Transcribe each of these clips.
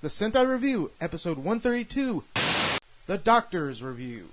the Sentai Review, episode 132, The Doctor's Review.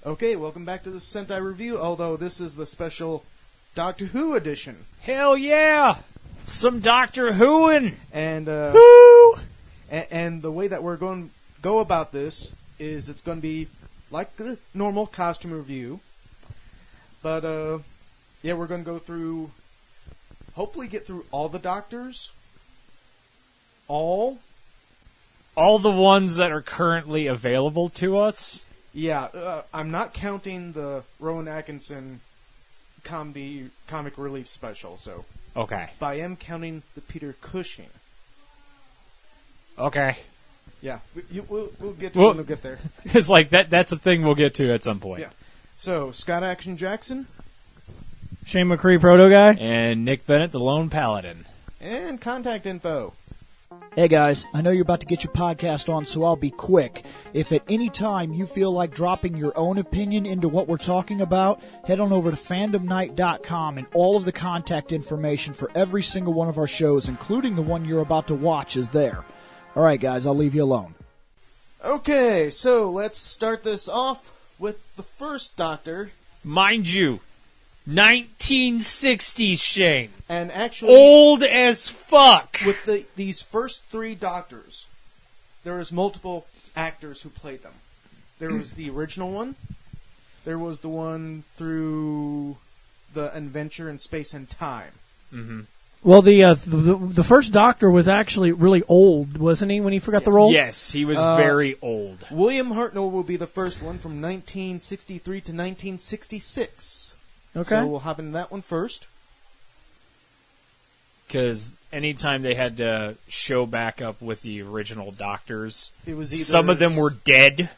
Okay, welcome back to the Sentai Review, although this is the special Doctor Who edition. Hell yeah! Some Doctor Whoing! And, Who! And the way that we're going to go about this is it's going to be like the normal costume review. But, yeah, we're going to go through, hopefully get through all the Doctors. All the ones that are currently available to us? Yeah, I'm not counting the Rowan Atkinson comic relief special, so. Okay. But I am counting the Peter Cushing. Okay. Yeah, we'll get to it when we'll get there. It's like, that's a thing we'll get to at some point. Yeah. So, Scott Action Jackson. Shane McCree, Proto Guy. And Nick Bennett, the Lone Paladin. And contact info. Hey guys, I know you're about to get your podcast on, so I'll be quick. If at any time you feel like dropping your own opinion into what we're talking about, head on over to fandomnight.com, and all of the contact information for every single one of our shows, including the one you're about to watch, is there. Alright guys, I'll leave you alone. Okay, so let's start this off with the first Doctor. Mind you, 1960s, Shane. And actually, old as fuck. With these first three Doctors, there was multiple actors who played them. There was the original one. There was the one through the Adventure in Space and Time. Mm-hmm. Well, the first Doctor was actually really old, wasn't he, when he forgot the role? Yes, he was very old. William Hartnell will be the first one from 1963 to 1966. Okay. So we'll hop into that one first. Because anytime they had to show back up with the original Doctors, it was either some of them were dead.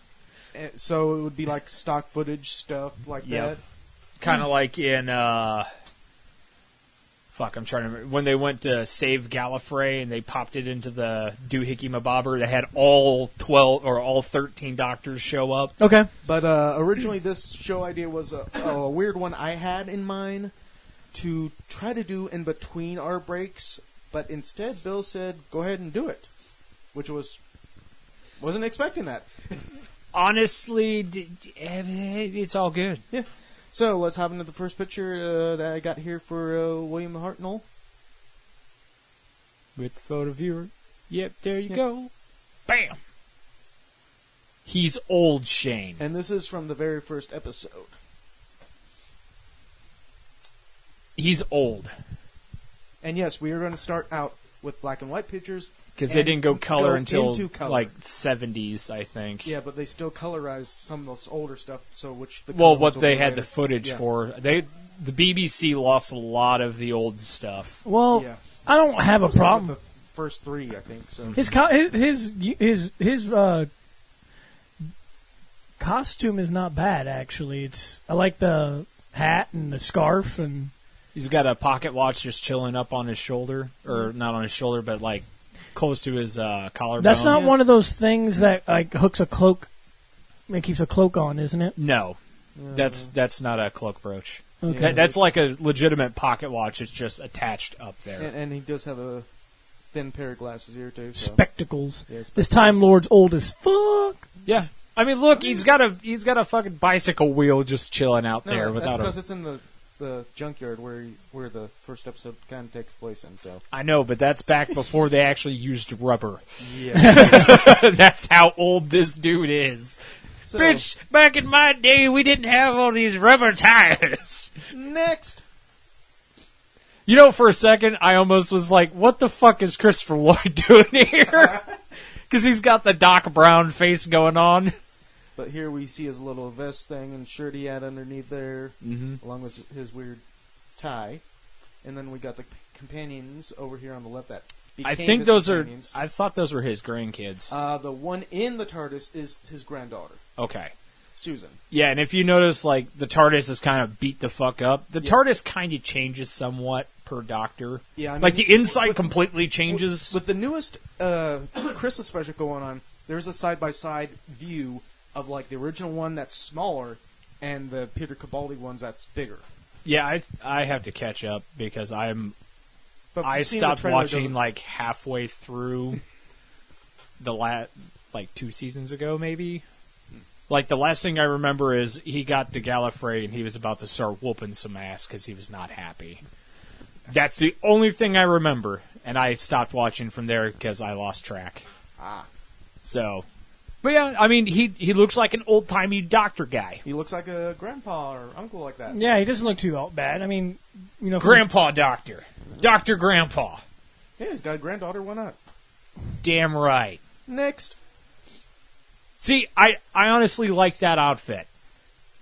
So it would be like stock footage stuff like that. Kind of like in, I'm trying to remember. When they went to save Gallifrey and they popped it into the Doohickey Mabobber, they had all 12 or all 13 Doctors show up. Okay. But originally this show idea was a weird one I had in mind to try to do in between our breaks, but instead Bill said, go ahead and do it, which wasn't expecting that. Honestly, it's all good. Yeah. So let's hop into the first picture that I got here for William Hartnell. With the photo viewer. Yep, there you go. Bam! He's old, Shane. And this is from the very first episode. He's old. And yes, we are going to start out with black and white pictures. Because they didn't go color until color. like 70s, I think. Yeah, but they still colorized some of this older stuff. So what they had the footage for. The BBC lost a lot of the old stuff. Well, yeah. I don't have a problem. With the first three, I think. So his costume is not bad, actually. I like the hat and the scarf, and he's got a pocket watch just chilling up on his shoulder, or not on his shoulder, but like close to his collarbone. That's not one of those things that like hooks a cloak and keeps a cloak on, isn't it? No, that's not a cloak brooch. Okay. That's like a legitimate pocket watch. It's just attached up there. And he does have a thin pair of glasses here too. So. Spectacles. Yeah, spectacles. This Time Lord's old as fuck. Yeah. I mean, look, he's got a fucking bicycle wheel just chilling out there without that's because it's in the junkyard where the first episode kind of takes place in. So I know, but that's back before they actually used rubber. Yeah, that's how old this dude is. So, bitch, back in my day, we didn't have all these rubber tires. Next. You know, for a second, I almost was like, what the fuck is Christopher Lloyd doing here? Because he's got the Doc Brown face going on. But here we see his little vest thing and shirt he had underneath there, along with his weird tie. and then we got the companions over here on the left that I became think his those companions. I thought those were his grandkids. The one in the TARDIS is his granddaughter, Okay. Susan. Yeah, and if you notice, like, the TARDIS is kind of beat the fuck up. The Yeah. TARDIS kind of changes somewhat per Doctor. Yeah, I mean, like, the inside with- completely changes. With the newest Christmas special going on, there's a side-by-side view of, like, the original one that's smaller and the Peter Capaldi ones that's bigger. Yeah, I have to catch up because I But seeing the stopped trailer watching, doesn't- like, halfway through the like 2 seasons ago, maybe. Like, the last thing I remember is he got to Gallifrey and he was about to start whooping some ass because he was not happy. That's the only thing I remember, and I stopped watching from there because I lost track. So, but yeah, I mean, he looks like an old-timey Doctor guy. He looks like a grandpa or uncle like that. Yeah, he doesn't look too bad. I mean, you know, Grandpa Doctor. Dr. Grandpa. Yeah, he's got a granddaughter, why not? Damn right. Next. See, I honestly like that outfit.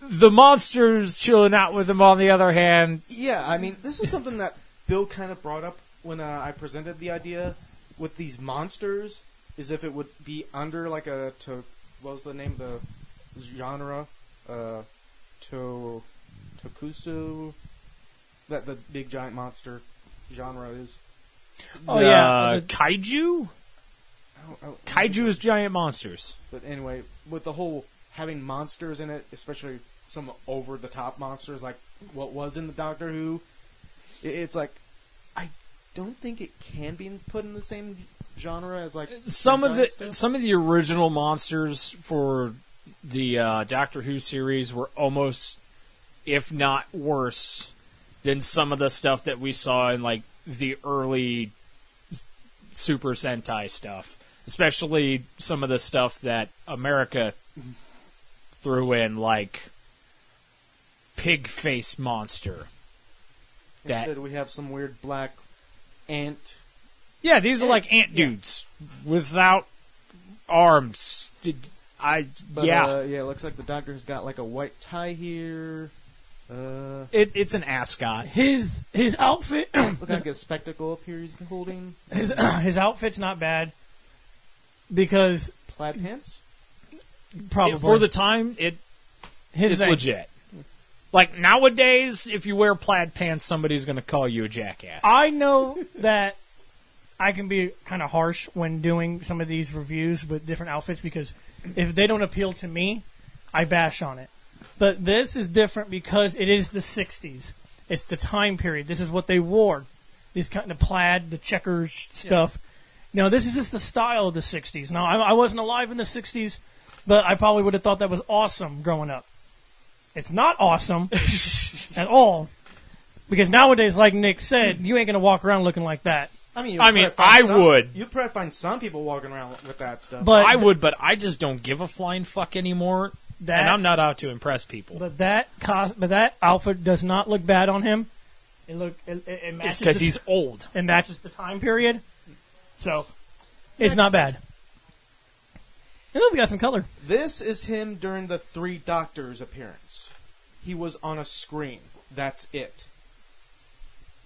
The monsters chilling out with him, on the other hand. Yeah, I mean, this is something that Bill kind of brought up when I presented the idea with these monsters, is if it would be under, like, what was the name of the genre? Tokusatsu? That the big giant monster genre is. Oh, yeah. Kaiju? Kaiju is giant monsters. But anyway, with the whole having monsters in it, especially some over-the-top monsters like what was in the Doctor Who, it's like, I don't think it can be put in the same genre as like Some of stuff. the original monsters for the Doctor Who series were almost, if not worse, than some of the stuff that we saw in like the early Super Sentai stuff. Especially some of the stuff that America threw in, like Pig Face Monster. Instead, we have some weird black ant. Yeah, these are like ant Yeah. dudes without arms. But, yeah. it looks like the Doctor's got like a white tie here. It's an ascot. his outfit, Look like a spectacle up here he's holding. his outfit's not bad because Plaid pants? probably For the time, it's thing- legit. Like, nowadays, if you wear plaid pants, somebody's going to call you a jackass. I know that I can be kind of harsh when doing some of these reviews with different outfits because if they don't appeal to me, I bash on it. But this is different because it is the 60s. It's the time period. This is what they wore. These kind of plaid, the checkers stuff. No, this is just the style of the 60s. Now, I wasn't alive in the 60s, but I probably would have thought that was awesome growing up. It's not awesome at all. Because nowadays, like Nick said, you ain't going to walk around looking like that. I mean, I would. You'd probably find some people walking around with that stuff. But I would, but I just don't give a flying fuck anymore. And I'm not out to impress people. But that outfit does not look bad on him. It matches It's because he's old. It matches the time period. So, it's not bad. Oh, we got some color. This is him during the Three Doctors appearance. He was on a screen. That's it.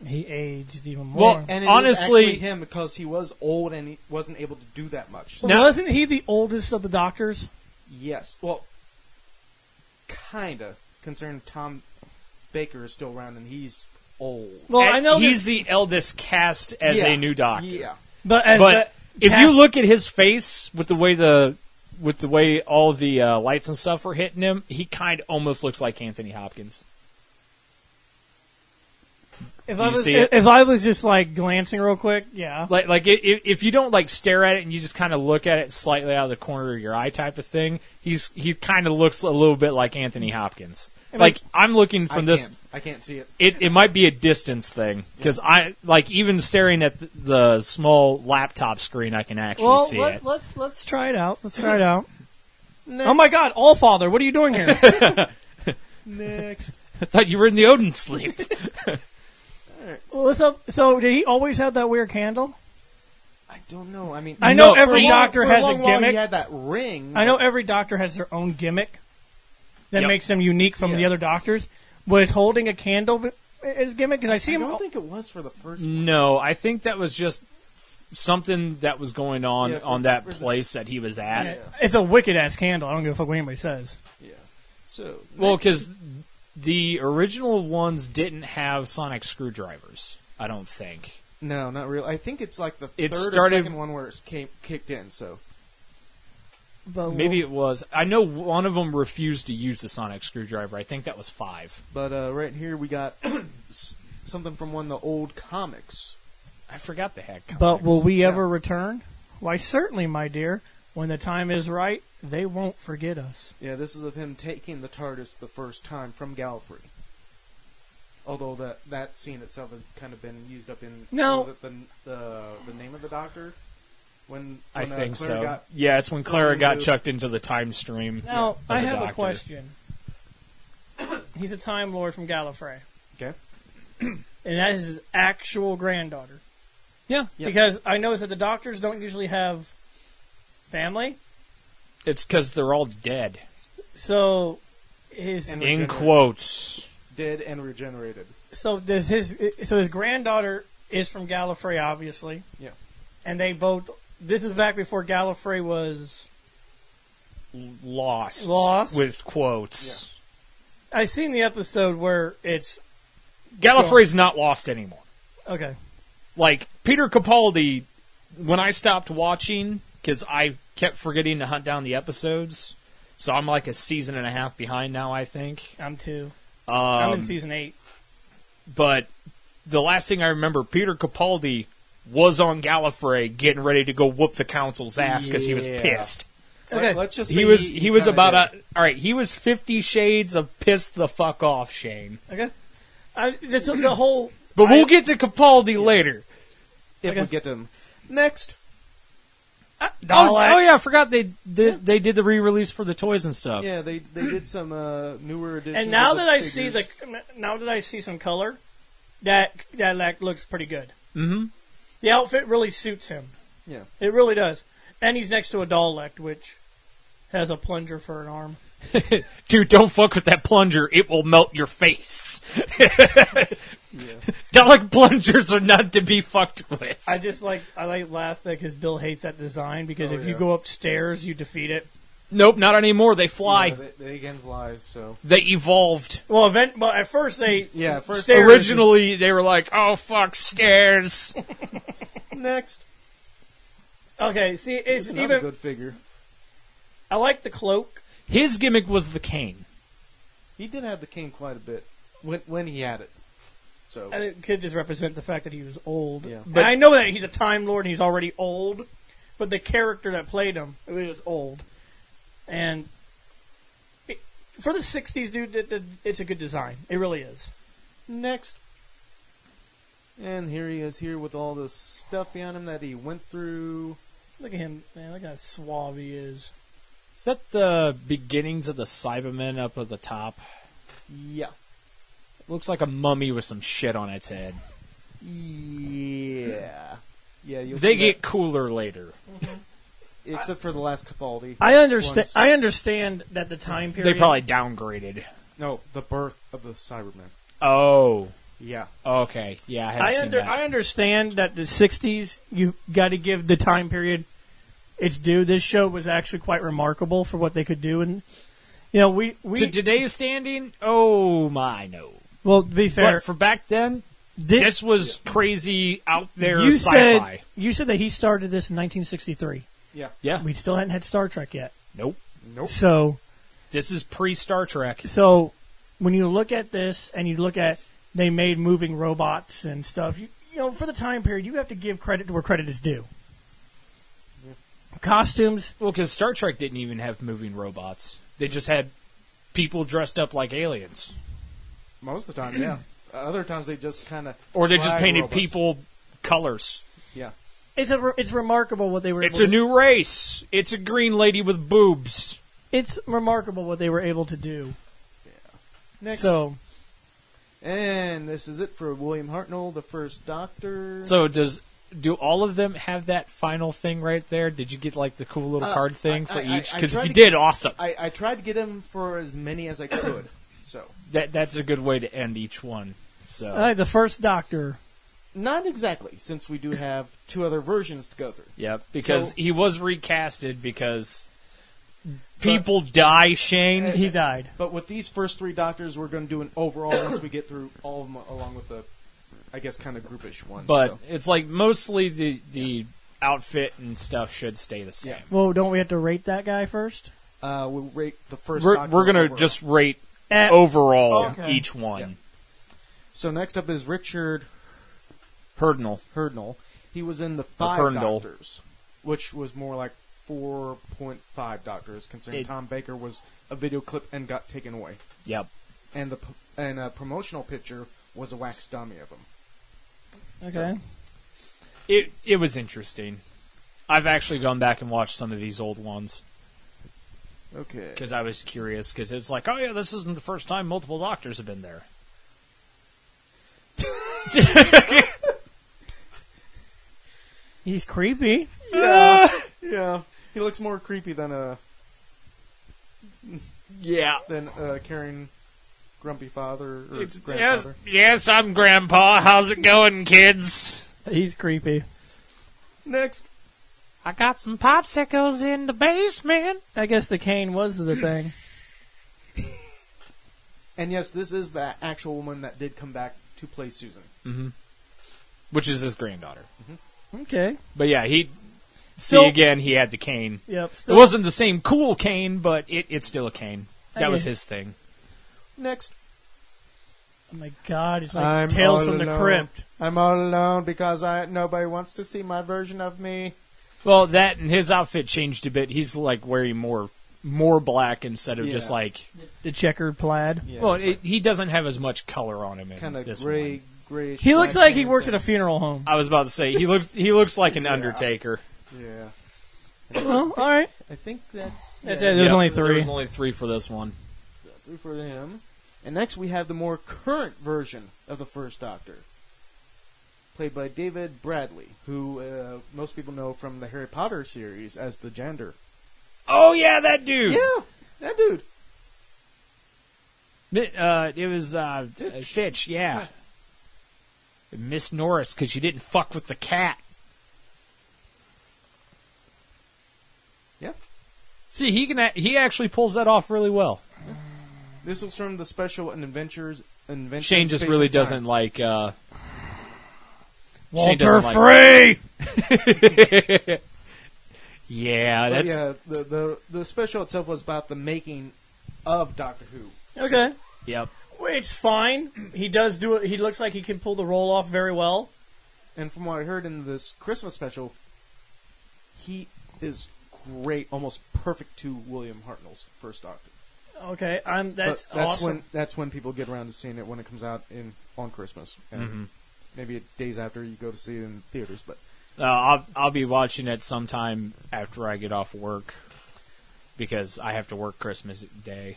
He aged even more. Well, And it honestly, is actually him because he was old and he wasn't able to do that much. Well, wasn't he the oldest of the doctors? Yes. Well, kinda. Considering Tom Baker is still around and he's old. Well, I know he's the eldest cast as a new Doctor. Yeah. but If you look at his face with the way all the lights and stuff are hitting him, he kind of almost looks like Anthony Hopkins. if you I was just like glancing real quick, yeah. If you don't like stare at it and you just kind of look at it slightly out of the corner of your eye type of thing, he kind of looks a little bit like Anthony Hopkins. Like I'm looking from this. I can't see it. It might be a distance thing because I like even staring at the small laptop screen, I can actually see it. Let's try it out. Let's try it out. Next. Oh my God, Allfather, what are you doing here? Next. I thought you were in the Odin sleep. What's up? So did he always have that weird candle? I don't know. I mean, I know for every long- doctor for has a long while gimmick. He had that ring. I know every doctor has their own gimmick that Yep. makes them unique from Yeah. the other doctors. Was holding a candle his gimmick? Because I see I him. don't think it was for the first one. No, I think that was just something that was going on Yeah, on that for place that he was at. Yeah, it's a wicked ass candle. I don't give a fuck what anybody says. Yeah. So Well, next- because the original ones didn't have sonic screwdrivers, I don't think. no, not really. I think it's like the It third or started- second one where it kicked in. So But Maybe it was. I know one of them refused to use the sonic screwdriver. I think that was 5. but right here we got something from one of the old comics. I forgot they had comics. But will we ever return? Why, certainly, my dear. When the time is right, they won't forget us. Yeah, this is of him taking the TARDIS the first time from Gallifrey. Although that scene itself has kind of been used up in No. was it the name of the Doctor when I think Claire so. got Yeah, it's when Clara thrown got into- chucked into the time stream. Now, of I the have a Doctor. question. He's a Time Lord from Gallifrey. okay. And that is his actual granddaughter. Yeah, Yeah. Because I noticed that the Doctors don't usually have family. it's because they're all dead. So, his... And- In Regenerated. quotes. Dead and regenerated. So his granddaughter is from Gallifrey, obviously. Yeah. And they both. This is back before Gallifrey was. Lost. Lost. With quotes. I seen the episode where it's Gallifrey's not lost anymore. okay. Like, Peter Capaldi, when I stopped watching, because I kept forgetting to hunt down the episodes, so I'm like a season and a half behind now, I think. I'm 2. I'm in season 8. But the last thing I remember, Peter Capaldi was on Gallifrey getting ready to go whoop the council's ass because he was Yeah. pissed. Okay. Let's just say He was kinda about did. all right. He was 50 shades of pissed the fuck off, Shane. Okay. This the whole. But we'll get to Capaldi later. if Okay. we get to him next. Oh yeah, I forgot they did the re-release for the toys and stuff. Yeah, they did some newer editions. And now of the that I figures. see some color, that like, looks pretty good. Mm-hmm. The outfit really suits him. Yeah. It really does. And he's next to a Dalek, which has a plunger for an arm. Dude, don't fuck with that plunger. It will melt your face. Yeah. Dalek plungers are not to be fucked with. I laugh because Bill hates that design because Oh, if you yeah. go upstairs, you defeat it. Nope, not anymore. They fly. Yeah, they can fly, so. They evolved. Well, at first they Yeah, first- stairs- Originally, they were like, "Oh fuck, stairs." Next. Okay, see, It's it's another even. good figure. I like the cloak. His gimmick was the cane. He did have the cane quite a bit when he had it. So. And it could just represent the fact that he was old. Yeah. But I know that he's a Time Lord and he's already old, but the character that played him it was old. And for the 60s, dude, it's a good design. It really is. Next. And here he is here with all the stuff behind him that he went through. Look at him, man. Look how suave he is. Is that the beginnings of the Cybermen up at the top? Yeah. Looks like a mummy with some shit on its head. Yeah. Yeah, you'll They see get cooler later. that, except for the last Capaldi. I understand. ones. I understand that the time period. They probably downgraded. No, the birth of the Cybermen. Oh, Yeah. okay. Yeah, I haven't seen that. I understand that the 60s, you got to give the time period its due. This show was actually quite remarkable for what they could do. And, you know, we To today's standing, oh my no. well, to be fair, But for back then, did- this was crazy out there you sci-fi. said that he started this in 1963. Yeah. Yeah. We still hadn't had Star Trek yet. Nope. Nope. So This is pre-Star Trek. when you look at this and you look at they made moving robots and stuff, you know, for the time period, you have to give credit to where credit is due. Costumes, Well, because Star Trek didn't even have moving robots. They just had people dressed up like aliens. Most of the time, yeah. Other times they just kind of. Or they just painted people colors. Yeah. it's remarkable what they were. It's able a new race. It's a green lady with boobs. It's remarkable what they were able to do. Next. So And this is it for William Hartnell, the first Doctor. So do all of them have that final thing right there? Did you get like the cool little card thing for each? Because if tried you to did, awesome. I tried to get him for as many as I could. So That's a good way to end each one. So The first Doctor. Not exactly, since we do have 2 other versions to go through. yep, because So- he was recasted because people die, Shane. He died. But with these first 3 Doctors, we're going to do an overall once we get through all of them, along with the, I guess, kind of groupish ones. But so. it's like mostly the outfit and stuff should stay the same. Yeah. Well, don't we have to rate that guy first? We'll rate the first We're Doctor going to overall. just rate Eh, overall Okay. each one. Yeah. So next up is Richard Hurdnell. He was in the 5 Herndl. Doctors, which was more like 4.5 Doctors, considering Tom Baker was a video clip and got taken away. Yep. And a promotional picture was a wax dummy of him. Okay. It was interesting. I've actually gone back and watched some of these old ones Okay. because I was curious. Because it's like, oh yeah, this isn't the first time multiple doctors have been there. He's creepy. Yeah. Yeah. He looks more creepy than Yeah. caring grumpy father or Yes, grandfather. yes, I'm Grandpa. How's it going, kids? He's creepy. Next. I got some popsicles in the basement. I guess the cane was the thing. And yes, this is the actual woman that did come back to play Susan. Mm-hmm. Which is his granddaughter. Okay. But yeah, he Still- he had the cane. Yep. It Still, wasn't the same cool cane, but it's still a cane. That was Okay. his thing. Next. Oh my God! It's like I'm Tales all from the alone. Crypt. I'm all alone because nobody wants to see my version of me. Well, that and his outfit changed a bit. He's like wearing more black instead of just Yeah. like. The checkered plaid. Yeah, Well, it's like he doesn't have as much color on him in kind of this gray, one. grayish. He looks black like he pants works at a and- funeral home. I was about to say he looks like an Undertaker. Yeah. Well, all right. I think that's. That's yeah, it. There's only There 3. was only 3 for this one. 3 for him. And next we have the more current version of the First Doctor, played by David Bradley, who most people know from the Harry Potter series as the Janitor. Oh yeah, that dude. Yeah, that dude. It was Fitch. Fitch. Yeah. Miss Norris because you didn't fuck with the cat. Yeah. See, he actually pulls that off really well. This was from the special and Adventures. Shane just really doesn't like. Shane Walter doesn't Frey. Yeah, that's Yeah, the special itself was about the making of Doctor Who. Okay. yep. Which fine. He does do it. He looks like he can pull the role off very well. And from what I heard in this Christmas special, he is great, almost perfect to William Hartnell's First Doctor. Okay. That's But awesome. that's when people get around to seeing it when it comes out on Christmas, and Mhm. maybe days after you go to see it in theaters. But I'll be watching it sometime after I get off work because I have to work Christmas Day.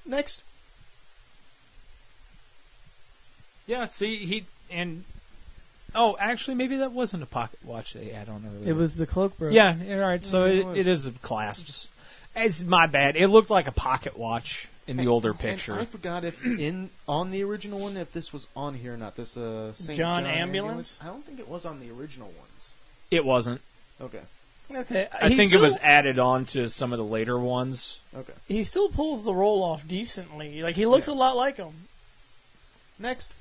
next, Yeah, see oh, actually, maybe that wasn't a pocket watch they had on earlier. It was the cloak bro. Yeah, all right. So Yeah, it it was. is clasps. It's my bad. It looked like a pocket watch in the older picture. And I forgot if on the original one if this was on here or not. This St. John Ambulance? I don't think it was on the original ones. It wasn't. Okay. Okay. I think it was added on to some of the later ones. Okay. He still pulls the role off decently. Like he looks Yeah. a lot like him. Next.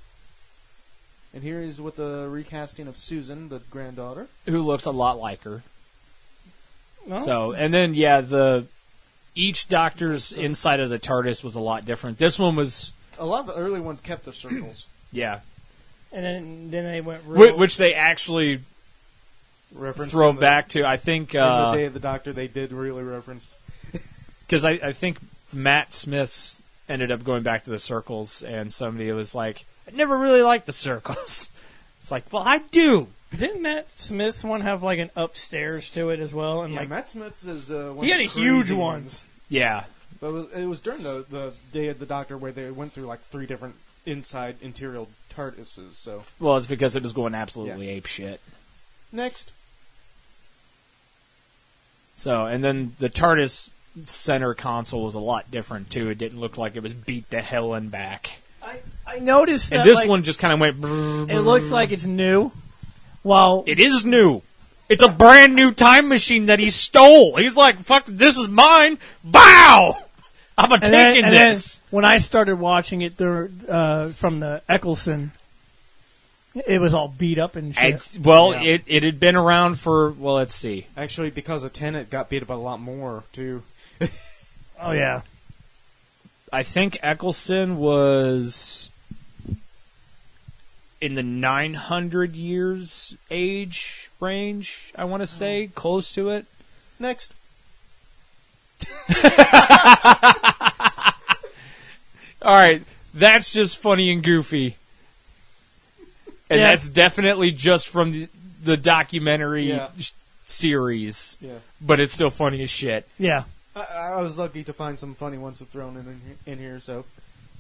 And here is with the recasting of Susan, the granddaughter. Who looks a lot like her. No? So, and then each doctor's inside of the TARDIS was a lot different. This one was A lot of the early ones kept the circles. yeah, And then they went real. which they actually Reference throw in the- back to. I think in the Day of the Doctor, they did really reference. because I think Matt Smith's ended up going back to the circles, and somebody was like, "I never really liked the circles." It's like, well, I do. Didn't Matt Smith's one have like an upstairs to it as well? And Yeah, like Matt Smith's is one he of had the a huge crazy one. ones. Yeah, But it was during the Day of the Doctor where they went through like 3 different inside interior TARDISes. So well, it's because it was going absolutely ape shit. next, So, and then the TARDIS center console was a lot different too. It didn't look like it was beat the hell and back. I noticed that And this like, one just kind of went... brrr, it looks like it's new. While It is new. It's a brand new time machine that he stole. He's like, fuck, this is mine. Bow! I'm a taking this. Then when I started watching it from the Eccleston, it was all beat up and shit. Well, it had been around for, well, let's see. Actually, because of 10, it got beat up a lot more, too. Oh, yeah. I think Eccleston was in the 900 years age range, I want to say, close to it. Next. All right, that's just funny and goofy. And Yeah. that's definitely just from the documentary series. Yeah. But it's still funny as shit. Yeah. I was lucky to find some funny ones thrown in here, so.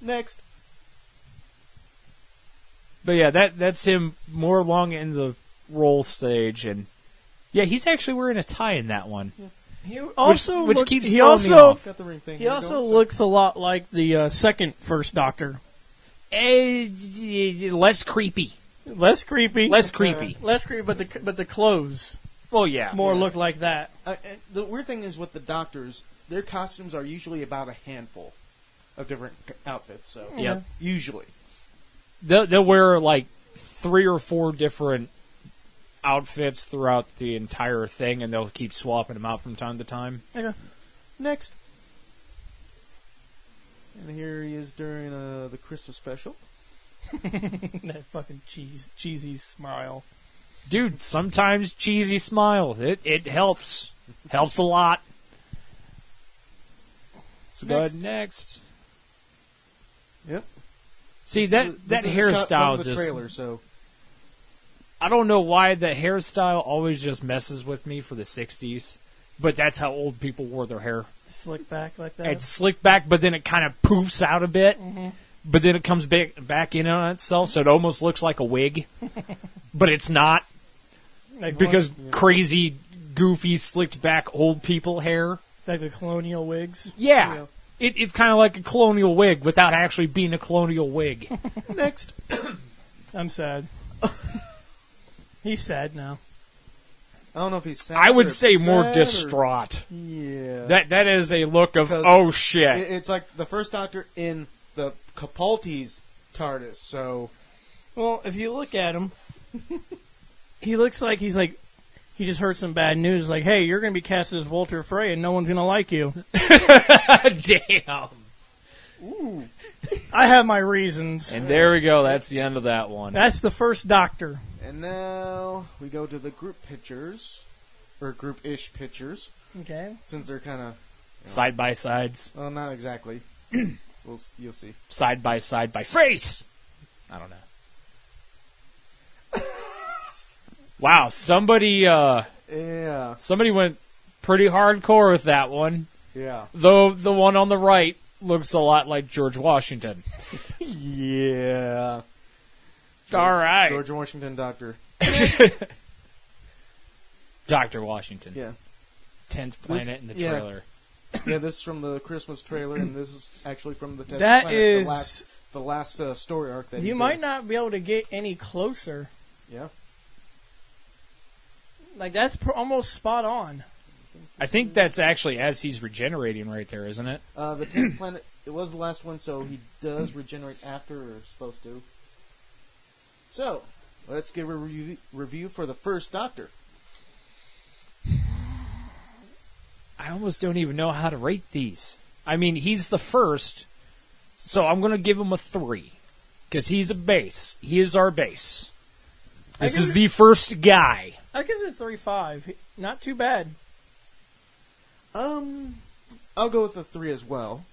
Next. But yeah, that's him more along in the role stage. And yeah, he's actually wearing a tie in that one. Yeah. He also which look- keeps he throwing me also off. Got the ring thing. he here also going, looks a lot like the second First Doctor. Less creepy. Less creepy. Less creepy. Less creepy, but the clothes Well, yeah. more Yeah. look like that. And the weird thing is with the doctors, their costumes are usually about a handful of different outfits. So Yep. usually, They'll wear like 3 or 4 different outfits throughout the entire thing, and they'll keep swapping them out from time to time. Okay. next. And here he is during the Christmas special. That fucking cheesy smile. Dude, sometimes cheesy smile. It helps. Helps a lot. So go ahead next. Yep. See, This that is a shot hairstyle from the just... trailer. So I don't know why the hairstyle always just messes with me for the 60s, but that's how old people wore their hair. Slick back like that. It's slicked back, but then it kind of poofs out a bit. Mm-hmm. But then it comes back in on itself, so it almost looks like a wig. But it's not, like because crazy, goofy, slicked back old people hair. like the colonial wigs. Yeah. Yeah. It's kind of like a colonial wig without actually being a colonial wig. next. I'm sad. He's sad now. I don't know if he's sad. I would or say more upset distraught. Yeah. That is a look of, 'Cause oh shit. It's like the First Doctor in the Capaldi's TARDIS. So Well, if you look at him, he looks like he just heard some bad news. Like, hey, you're going to be cast as Walter Frey, and no one's going to like you. Damn. I have my reasons. And there we go. That's the end of that one. That's the First Doctor. and now we go to the group pictures or group-ish pictures Okay. since they're kind of Side by sides. well, not exactly. You'll see. Side by face. I don't know. Wow, somebody Yeah. went pretty hardcore with that one. Yeah. Though the one on the right looks a lot like George Washington. Yeah. All right. George Washington Doctor. Dr. Washington. Yeah. 10th planet in the yeah. trailer. Yeah, this is from the Christmas trailer, and this is actually from the 10th That planet, is. the last story arc that he You did. might not be able to get any closer. Yeah. Like, that's almost spot on. I think that's actually as he's regenerating right there, isn't it? The 10th planet, it was the last one, so he does regenerate after, or supposed to. So, let's give a review for the First Doctor. I almost don't even know how to rate these. I mean, he's the first, so I'm going to give him a 3. Because he's a base. He is our base. This is the first guy. I give it a 3.5. Not too bad. I'll go with a 3 as well.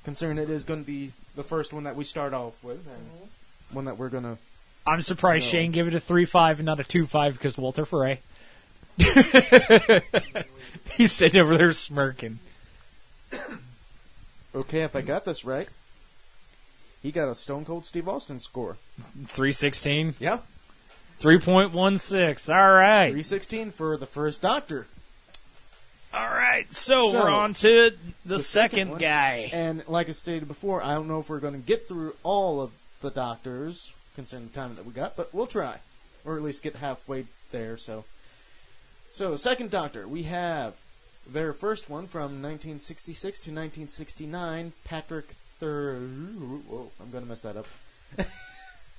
Considering it is going to be the first one that we start off with, and one that we're going to... I'm surprised No. Shane gave it a 3.5 and not a 2.5 because Walter Frey. He's sitting over there smirking. Okay, if I got this right, he got a Stone Cold Steve Austin score. 316? Yeah. 3.16. All right. 316 for the First Doctor. All right. right, so we're on to the second one. guy. And like I stated before, I don't know if we're going to get through all of the Doctors, considering the time that we got, but we'll try. Or at least get halfway there, so second Doctor, we have their first one from 1966 to 1969, Patrick Whoa, I'm going to mess that up.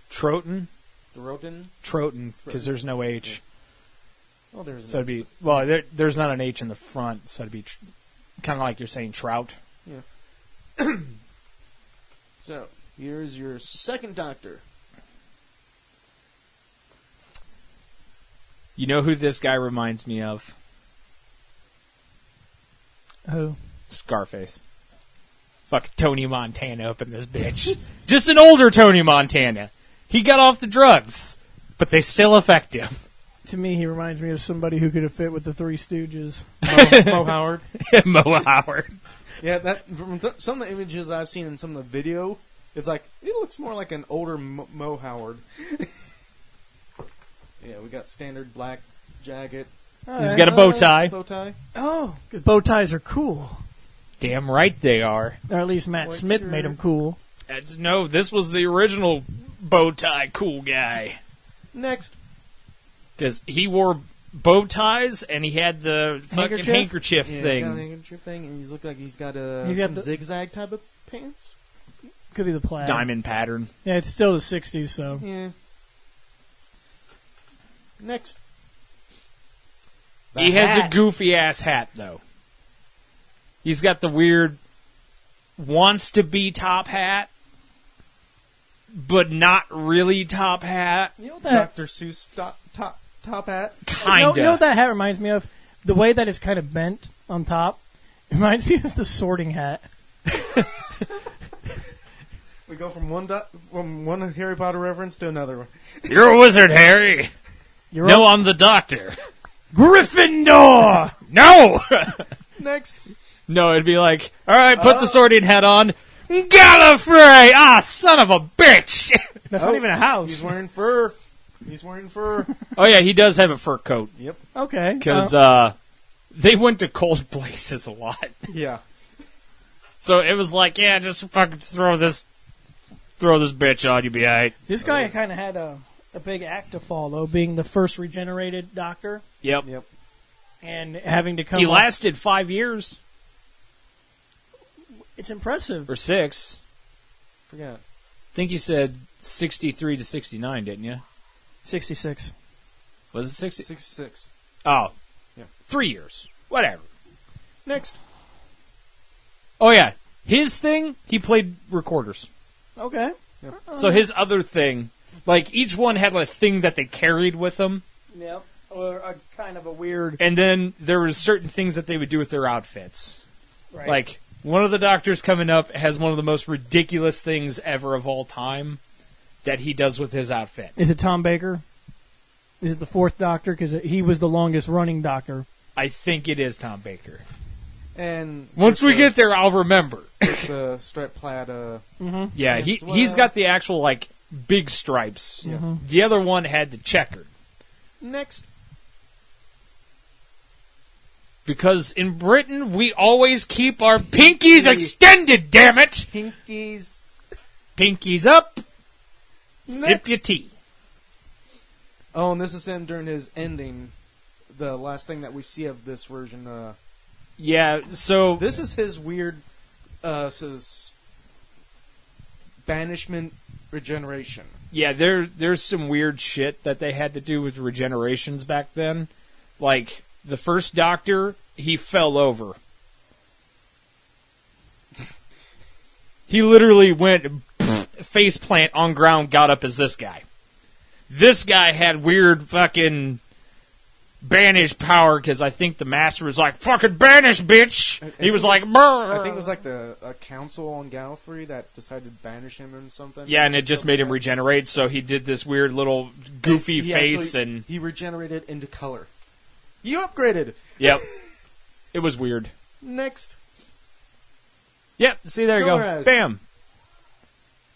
Troughton? Troughton, because there's no H. Well, there's So it'd be, well, there's not an H in the front, so it'd be kind of like you're saying trout. Yeah. So, here's your second Doctor. You know who this guy reminds me of? Who? Scarface. Fuck Tony Montana up in this bitch. Just an older Tony Montana. He got off the drugs, but they still affect him. To me, he reminds me of somebody who could have fit with the Three Stooges. Mo Howard. Mo Howard. Yeah, that from some of the images I've seen in some of the video, it's like it looks more like an older Mo Howard. Yeah, we got standard black jacket. He's got a bow tie. Bow tie. Oh, because bow ties are cool. Damn right they are. Or at least Matt White Smith shirt. made them cool. No, this was the original bow tie cool guy. Next. Because he wore bow ties and he had the fucking handkerchief Yeah, thing. got a handkerchief thing, and he's look like he's got He's got some the- zigzag type of pants. Could be the plaid. Diamond pattern. Yeah, it's still the 60s, so. Yeah. Next. He The has a hat. goofy ass hat though. He's got the weird wants to be top hat, but not really top hat. You know what that, Dr. Seuss top hat. Kinda. you know what that hat reminds me of? The way that it's kind of bent on top. It reminds me of the sorting hat. We go from one Harry Potter reference to another one. You're a wizard, Harry. You're I'm the doctor. Gryffindor! No! Next. No, it'd be like, alright, put the sorting hat on. Gallifrey! Ah, son of a bitch! That's not even a house. He's wearing fur. Oh yeah, he does have a fur coat. Yep. Okay. Because, they went to cold places a lot. Yeah. So it was like, yeah, just fucking throw this bitch on, you be alright. This guy kind of had a big act to follow, being the first regenerated Doctor Yep. and having to come. He up- lasted 5 years. It's impressive. Or 6. Forgot. I think you said 63 to 69, didn't you? 66. Was it 60? 66. Oh. Yeah. 3 years. Whatever. Next. Oh, yeah. His thing, he played recorders. Okay. So his other thing, like, each one had a thing that they carried with them. Yep. Or a kind of a weird. And then there were certain things that they would do with their outfits. Right. Like, one of the Doctors coming up has one of the most ridiculous things ever of all time that he does with his outfit. Is it Tom Baker? Is it the fourth Doctor? Because he was the longest running Doctor. I think it is Tom Baker. And Once we get there, I'll remember. with the striped plaid. Yeah, Yes, he's got the actual, like, big stripes. Yeah. The other one had the checkered. Next. Because in Britain, we always keep our pinkies extended, damn it! Pinkies. Pinkies up, sip Next. your tea. Oh, and this is him during his ending. The last thing that we see of this version. Yeah, so... This is his weird says banishment regeneration. Yeah, there's some weird shit that they had to do with regenerations back then. Like, the first Doctor, he fell over. He literally went face plant on ground, got up as this guy. This guy had weird fucking banish power because I think the Master was like, fucking banish, bitch! He was like, brr. I think it was like the council on Gallifrey that decided to banish him or something. Yeah, and it just made him regenerate, so he did this weird little goofy He face actually- and... he regenerated into color. You upgraded. Yep. It was weird. Next. Yep, see, there you go. Colorized. Bam.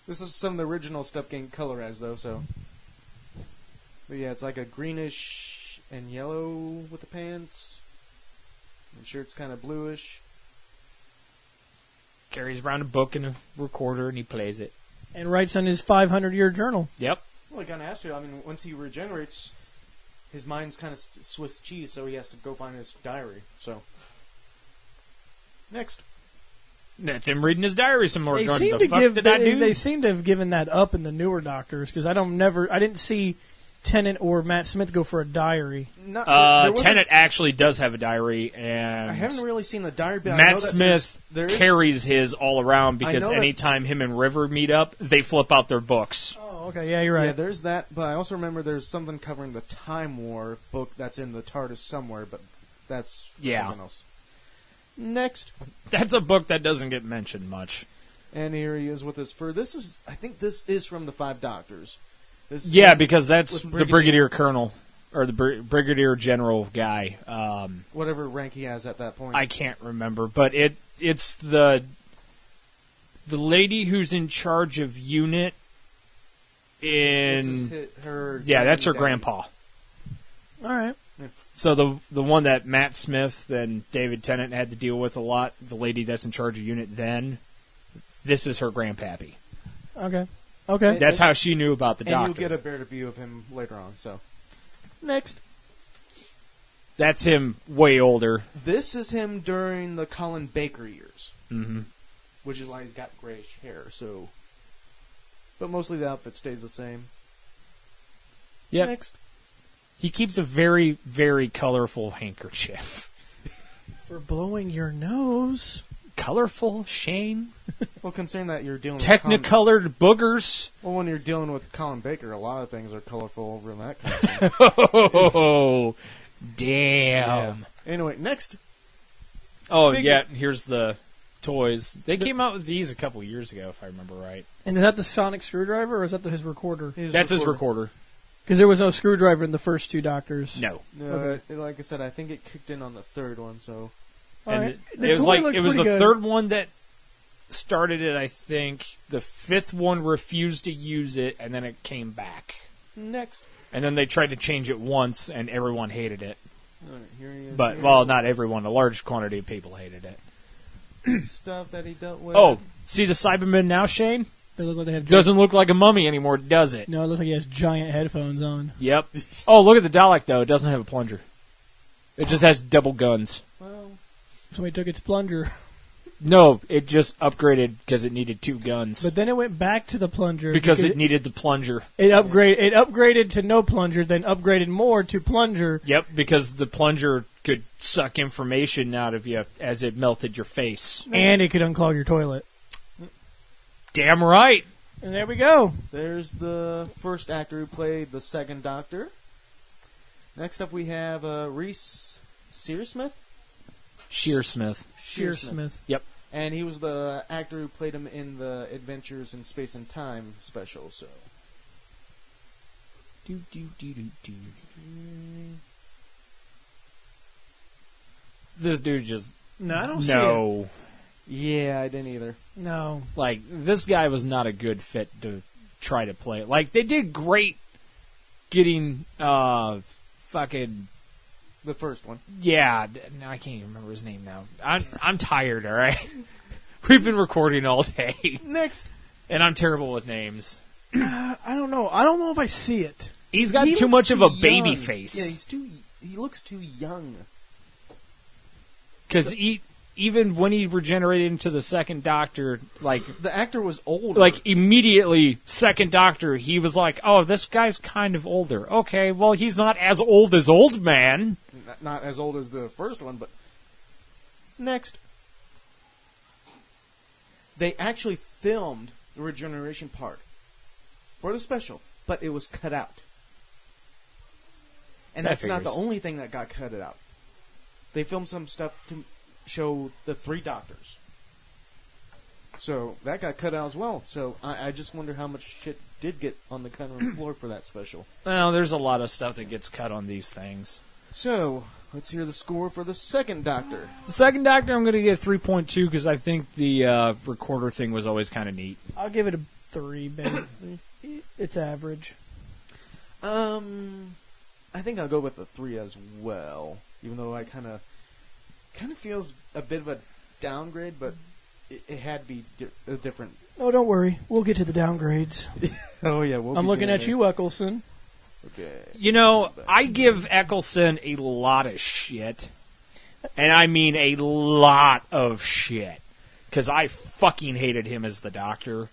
This is some of the original stuff getting colorized though, so. But yeah, it's like a greenish and yellow with the pants. The shirt's kind of bluish. Carries around a book and a recorder, and he plays it. And writes on his 500-year journal. Yep. Well, he kind of has to. I mean, once he regenerates, his mind's kind of Swiss cheese, so he has to go find his diary. So, next. That's him reading his diary some more. They going, seem the to fuck give did I do? they seem to have given that up in the newer Doctors because I didn't see Tennant or Matt Smith go for a diary. Not, there wasn't- Tennant actually does have a diary, and I haven't really seen the diary, but I know Matt that Smith there is- carries his all around because know that- anytime him and River meet up, they flip out their books. Oh, okay, yeah, you're right. Yeah, there's that, but I also remember there's something covering the Time War book that's in the TARDIS somewhere, but that's something else. Next. That's a book that doesn't get mentioned much. And here he is with his fur. I think this is from the Five Doctors. This is Yeah, him because that's with the Brigadier Colonel, or the Brigadier General guy. whatever rank he has at that point. I can't remember, but it's the lady who's in charge of unit This in... is her. Yeah, that's her daddy. grandpa. All right. So the one that Matt Smith and David Tennant had to deal with a lot, the lady that's in charge of unit then, this is her grandpappy. Okay. Okay. That's how she knew about the And doctor. you'll get a better view of him later on. So, next. That's him way older. This is him during the Colin Baker years, Mm-hmm. which is why he's got grayish hair. So, but mostly the outfit stays the same. Yep. Next. He keeps a very, very colorful handkerchief. For blowing your nose. Colorful, Shane? Well, considering that you're dealing with Technicolored boogers? well, when you're dealing with Colin Baker, a lot of things are colorful over in that kind of thing. Oh, damn. Yeah. Anyway, next. Oh, Big- yeah, here's the toys. They came out with these a couple years ago, if I remember right. And is that the sonic screwdriver or is that his recorder? That's his recorder. Because there was no screwdriver in the first two Doctors. No. No, like I said, I think it kicked in on the third one. So, All And right. it was toy like looks it was the pretty good. third one that started it, I think. The fifth one refused to use it, and then it came back. next. And then they tried to change it once, and everyone hated it. All right, here he is. But, here. well, not everyone. A large quantity of people hated it. Stuff that he dealt with. Oh, see the Cybermen now, Shane? They look like they have Doesn't look like a mummy anymore, does it? No, it looks like he has giant headphones on. Yep. Oh, look at the Dalek, though. It doesn't have a plunger. It just has double guns. Well, Somebody took its plunger. No, it just upgraded because it needed two guns. But then it went back to the plunger. because it needed the plunger. It upgraded to no plunger, then upgraded more to plunger. Yep, because the plunger could suck information out of you as it melted your face. And it could unclog your toilet. Damn right. And there we go. there's the first actor who played the second Doctor. Next up, we have Reese Searsmith. Shearsmith. Shearsmith. Yep. And he was the actor who played him in the Adventures in Space and Time special. So, This dude just No, I don't see it. no. yeah, I didn't either. No. Like this guy was not a good fit to try to play it. Like they did great getting fucking The first one. yeah. No, I can't even remember his name now. I'm tired. All right. We've been recording all day, Next, and I'm terrible with names. I don't know. I don't know if I see it. He's got He too looks much of too a baby young. face. Yeah, he looks too young. Because even when he regenerated into the second Doctor, like The actor was older. immediately, second Doctor, he was like, "Oh, this guy's kind of older." Okay, well, he's not as old man. Not as old as the first one, but next, they actually filmed the regeneration part for the special, but it was cut out. And That that's not the figures. only thing that got cut out. They filmed some stuff to show the three Doctors. So that got cut out as well. So I just wonder how much shit did get on the cutting room floor for that special. Well, there's a lot of stuff that gets cut on these things. So let's hear the score for the second Doctor. The second Doctor, I'm going to get 3.2 because I think the recorder thing was always kind of neat. I'll give it a 3, basically. It's average. I think I'll go with the 3 as well. Even though I kind of kind of feels a bit of a downgrade, but it had to be a different. Oh, don't worry. We'll get to the downgrades. Oh yeah, I'm looking at you, Eccleston. Okay. You know, I give Eccleston a lot of shit. And I mean a lot of shit. Because I fucking hated him as the Doctor.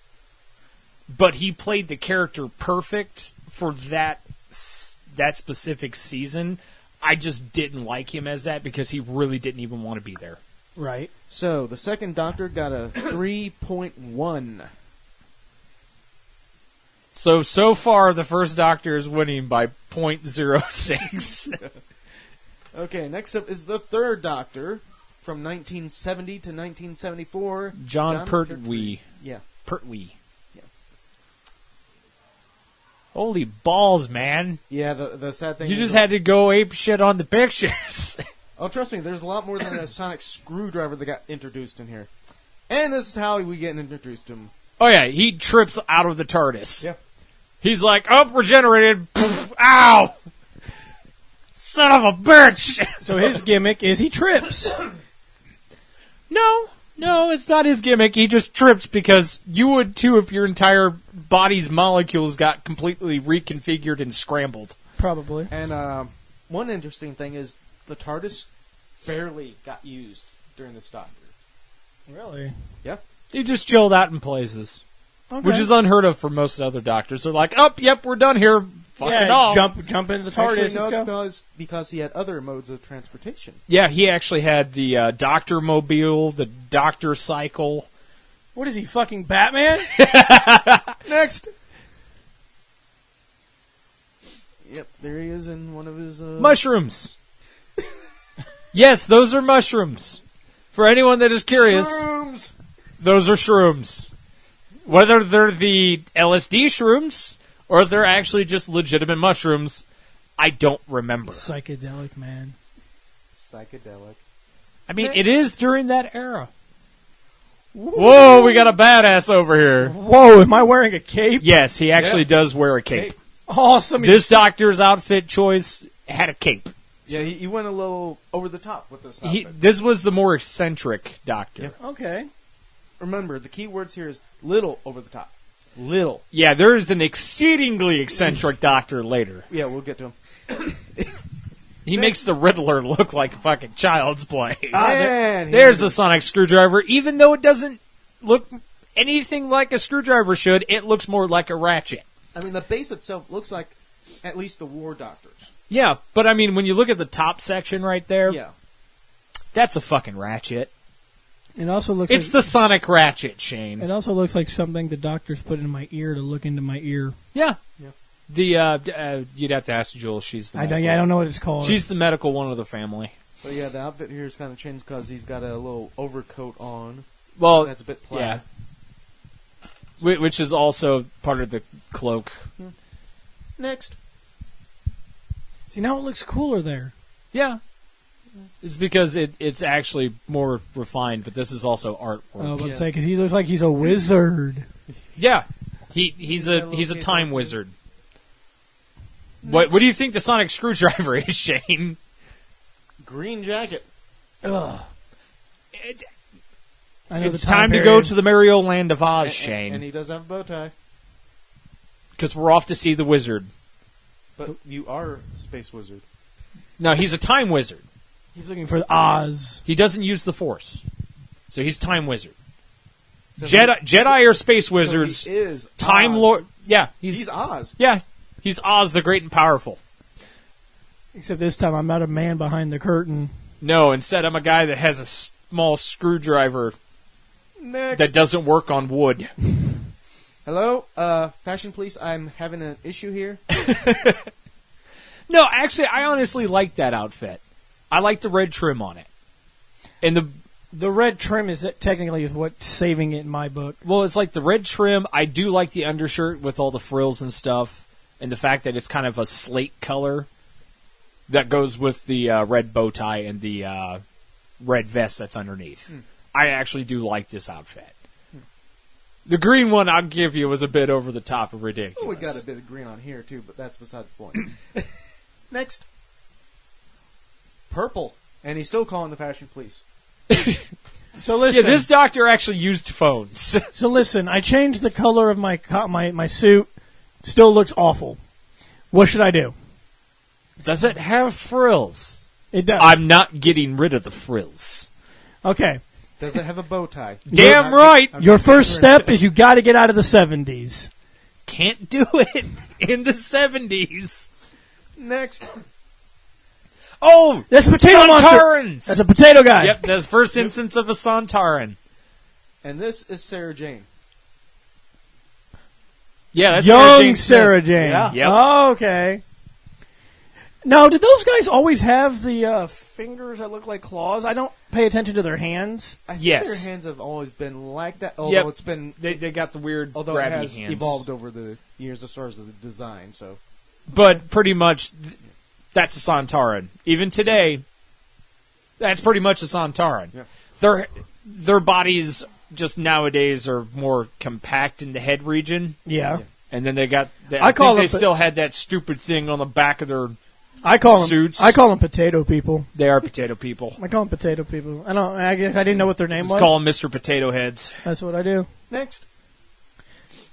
But he played the character perfect for that specific season. I just didn't like him as that because he really didn't even want to be there. Right. So, the second Doctor got a 3.1. So far, the first Doctor is winning by 0.06. Okay, next up is the third Doctor from 1970 to 1974. John Pertwee. Yeah. Pertwee. Yeah. Holy balls, man. Yeah, the sad thing You is just had to go ape shit on the pictures. Oh, trust me, there's a lot more than a sonic screwdriver that got introduced in here. And this is how we get introduced to him. Oh, yeah, he trips out of the TARDIS. Yeah. He's like, oh, regenerated. Poof, ow! Son of a bitch! So his gimmick is he trips. No, it's not his gimmick. He just trips because you would too if your entire body's molecules got completely reconfigured and scrambled. Probably. And one interesting thing is the TARDIS barely got used during this Doctor. Really? Yeah. He just chilled out in places. Okay. Which is unheard of for most other Doctors. They're like, oh, yep, we're done here. Fuck it off. Jump into the TARDIS. Actually, no, Let's go. it's because he had other modes of transportation. Yeah, he actually had the Doctor Mobile, the Doctor Cycle. What is he, fucking Batman? Next! Yep, there he is in one of his... Mushrooms. Yes, those are mushrooms. For anyone that is curious, Shrooms! those are shrooms. Whether they're the LSD shrooms or they're actually just legitimate mushrooms, I don't remember. Psychedelic, man. Psychedelic. I mean, it is during that era. Whoa, we got a badass over here. Whoa, am I wearing a cape? Yes, he actually does wear a cape. Awesome. This Doctor's outfit choice had a cape. Yeah, he went a little over the top with this outfit. This was the more eccentric Doctor. Yep. Okay. Remember, the key words here is little over the top. Little. Yeah, there's an exceedingly eccentric Doctor later. Yeah, we'll get to him. He makes the Riddler look like a fucking child's play. Man, There's a sonic screwdriver. Even though it doesn't look anything like a screwdriver should, it looks more like a ratchet. I mean, the base itself looks like at least the War Doctors. Yeah, but I mean, when you look at the top section right there, Yeah. that's a fucking ratchet. It also looks It's the sonic ratchet, Shane. It also looks like something the doctors put in my ear to look into my ear. Yeah. Yeah. The you'd have to ask Jules. She's the I don't know what it's called. She's the medical one of the family. But yeah, the outfit here is kind of changed because he's got a little overcoat on. Well, That's a bit plaid. yeah. Which is also part of the cloak. Next. See, now it looks cooler there. Yeah. It's because it's actually more refined, but this is also artwork. Oh, let's Yeah. say because he looks like he's a wizard. Yeah. He's a little time skateboard wizard. What do you think the sonic screwdriver is, Shane? Green jacket. Ugh. I know It's the time to go period. to the merry old land of Oz, Shane. And he does have a bow tie. Because we're off to see the wizard. But you are a space wizard. No, he's a time wizard. He's looking for Oz. He doesn't use the Force. So he's time wizard. So Jedi or space so wizards. he is Time Oz. Lord. Yeah, He's Oz. Yeah, he's Oz the Great and Powerful. Except this time I'm not a man behind the curtain. No, instead I'm a guy that has a small screwdriver Next. that doesn't work on wood. Hello, fashion police. I'm having an issue here. No, actually, I honestly like that outfit. I like the red trim on it. And The red trim is technically is what's saving it in my book. well, it's like the red trim. I do like the undershirt with all the frills and stuff, and the fact that it's kind of a slate color that goes with the red bow tie and the red vest that's underneath. I actually do like this outfit. The green one, I'll give you, was a bit over the top and ridiculous. Oh, we got a bit of green on here too, but that's besides the point. Next, purple. And he's still calling the fashion police. So listen. Yeah, this doctor actually used phones. So listen, I changed the color of my suit. Still looks awful. What should I do? Does it have frills? It does. I'm not getting rid of the frills. Okay. Does it have a bow tie? Damn right. Your first step is you got to get out of the 70s. Can't do it in the 70s. Next. Oh, That's a potato monster. Santarans. That's a potato guy. Yep, that's the first instance of a Santaran. And this is Sarah Jane. Yeah, that's Young Sarah Sarah Jane. Yeah. Yep. Oh, okay. Now, did those guys always have the fingers that look like claws? I don't pay attention to their hands. I think Yes. their hands have always been like that. Although Yep. it's been, They got the weird although it grabby has hands. evolved over the years as far as the design. So But pretty much, that's a Santaran. Even today, that's pretty much a Santaran. Yeah. Their bodies just nowadays are more compact in the head region. Yeah. And then they got. I call think they them- still had that stupid thing on the back of their. I call them Suits. I call them potato people. They are potato people. I call them potato people. I guess I didn't know what their name Just was. call them Mr. Potato Heads. That's what I do. next.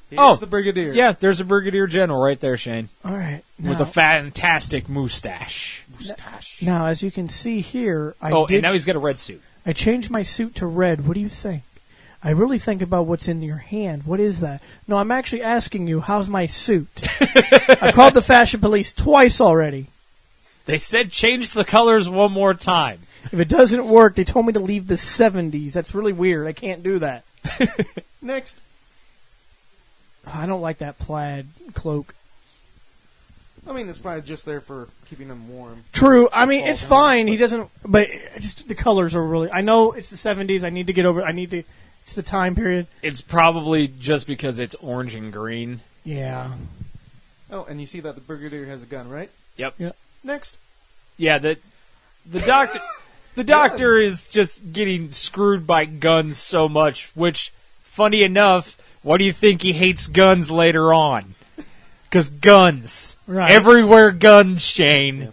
Here's Oh, the Brigadier. Yeah, there's a Brigadier General right there, Shane, All right. with a fantastic mustache. Mustache. Now, as you can see here, And now he's got a red suit. I changed my suit to red. What do you think? I really think about what's in your hand. What is that? No, I'm actually asking you, how's my suit? I called the fashion police twice already. They said change the colors one more time. If it doesn't work, they told me to leave the 70s. That's really weird. I can't do that. Next. I don't like that plaid cloak. I mean, it's probably just there for keeping him warm. True. I mean, All it's down, fine. but- He doesn't. But just the colors are really. I know it's the 70s. I need to get over. It's the time period. It's probably just because it's orange and green. Yeah. Oh, and you see that the Brigadier has a gun, right? Yep. Yeah. Next. Yeah, the doctor the doctor is just getting screwed by guns so much, which, funny enough, why do you think he hates guns later on? Because guns. Right. Everywhere guns, Shane. Yeah.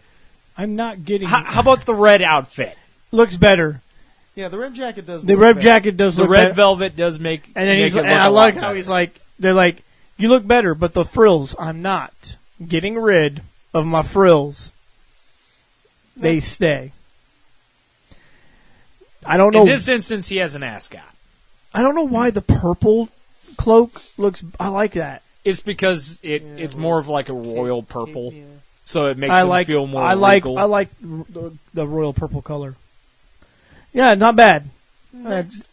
I'm not getting. How about the red outfit? Looks better. Yeah, the red jacket does. The look red better. jacket does The look red better. velvet does make. And then make he's. it And look I a like lot how better. he's like. They're like, you look better, but the frills. I'm not getting rid of my frills. They stay. I don't know. In this instance, he has an ascot. I don't know why the purple cloak looks. I like that. It's because it's more of like a royal purple, Yeah. so it makes I him like. feel more I like. regal. I like the royal purple color. Yeah, not bad. Next.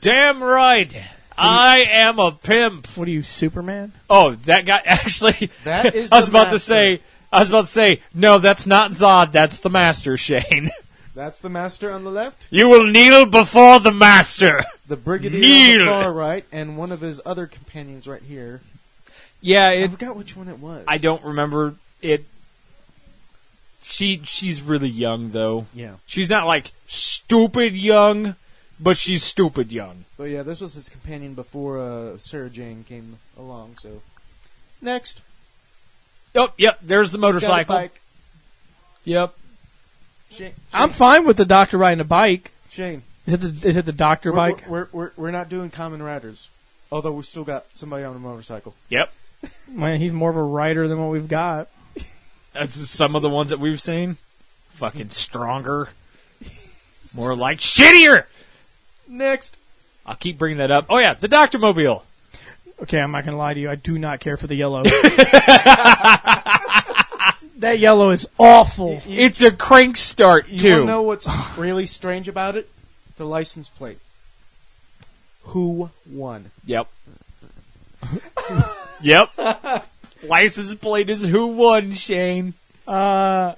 Damn right. I am a pimp. What are you, Superman? Oh, that guy actually. That is I was the about to master. say. I was about to say. No, that's not Zod. That's the Master, Shane. That's the master on the left, You will kneel before the Master. the Brigadier Kneel. on the far right, and one of his other companions right here. Yeah, I forgot which one it was. I don't remember it. She's really young though. Yeah. She's not like stupid young, but she's stupid young. But yeah, this was his companion before Sarah Jane came along. So next, Oh, yep. There's the he's got a motorcycle. bike. Yep. Shane, I'm fine with the doctor riding a bike. Shane. Is it the doctor bike? We're not doing common riders, although we still got somebody on a motorcycle. Yep. Man, he's more of a rider than what we've got. That's some of the ones that we've seen. Fucking stronger. More like shittier. Next, I'll keep bringing that up. Oh yeah, the Doctor Mobile. Okay, I'm not gonna lie to you. I do not care for the yellow. That yellow is awful. It's a crank start you too. want to know what's really strange about it? The license plate. Who won? Yep. Yep. License plate is who won, Shane. Not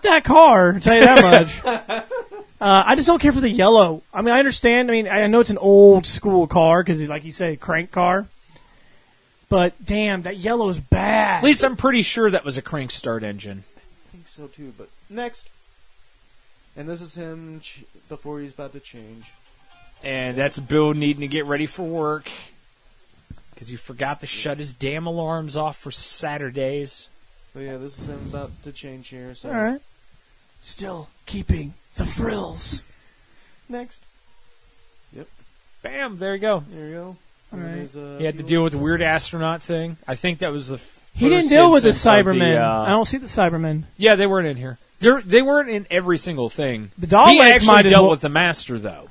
that car, I'll tell you that much. I just don't care for the yellow. I mean, I understand. I mean, I know it's an old school car because, like you say, crank car. But damn, that yellow is bad. At least I'm pretty sure that was a crank start engine. I think so too. But next, and this is him before he's about to change. And that's Bill needing to get ready for work because he forgot to shut his damn alarms off for Saturdays. But yeah, this is him about to change here. So. All right. Still keeping the frills. Next. Bam, there you go. There you go. All right. He had to deal with the weird astronaut thing. I think that was the He didn't first deal with the instance of Cybermen. I don't see the Cybermen. Yeah, they weren't in here. They weren't in every single thing. The Daleks he actually might as dealt well- with the Master, though.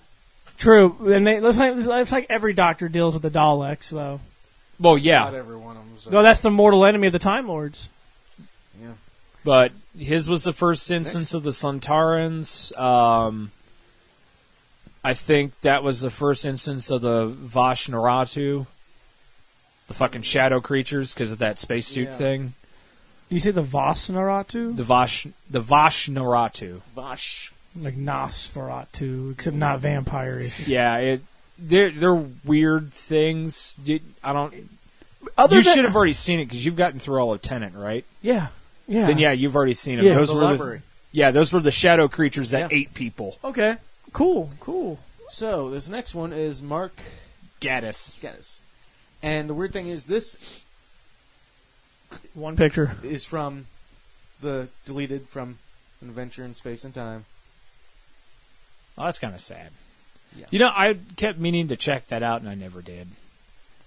True, and it's like every Doctor deals with the Daleks, though. Well, yeah. Not every one of them. So. No, that's the mortal enemy of the Time Lords. Yeah. But his was the first instance of the Suntarans. I think that was the first instance of the Vashnaratu, the fucking shadow creatures, because of that spacesuit thing. You say the Vasnaratu? The Vashnaratu. Vash. Like Nosferatu, except not vampire-ish. Yeah, they're weird things. I don't. Other You than- should have already seen it because you've gotten through all of Tenet, right? Yeah. Yeah. Then yeah, you've already seen them. Yeah. Those The were library. those were the shadow creatures that Yeah. ate people. Okay. Cool. So this next one is Mark Gaddis. Gaddis. And the weird thing is this One picture. is from the deleted from An Adventure in Space and Time. Oh, that's kind of sad. Yeah. You know, I kept meaning to check that out, and I never did.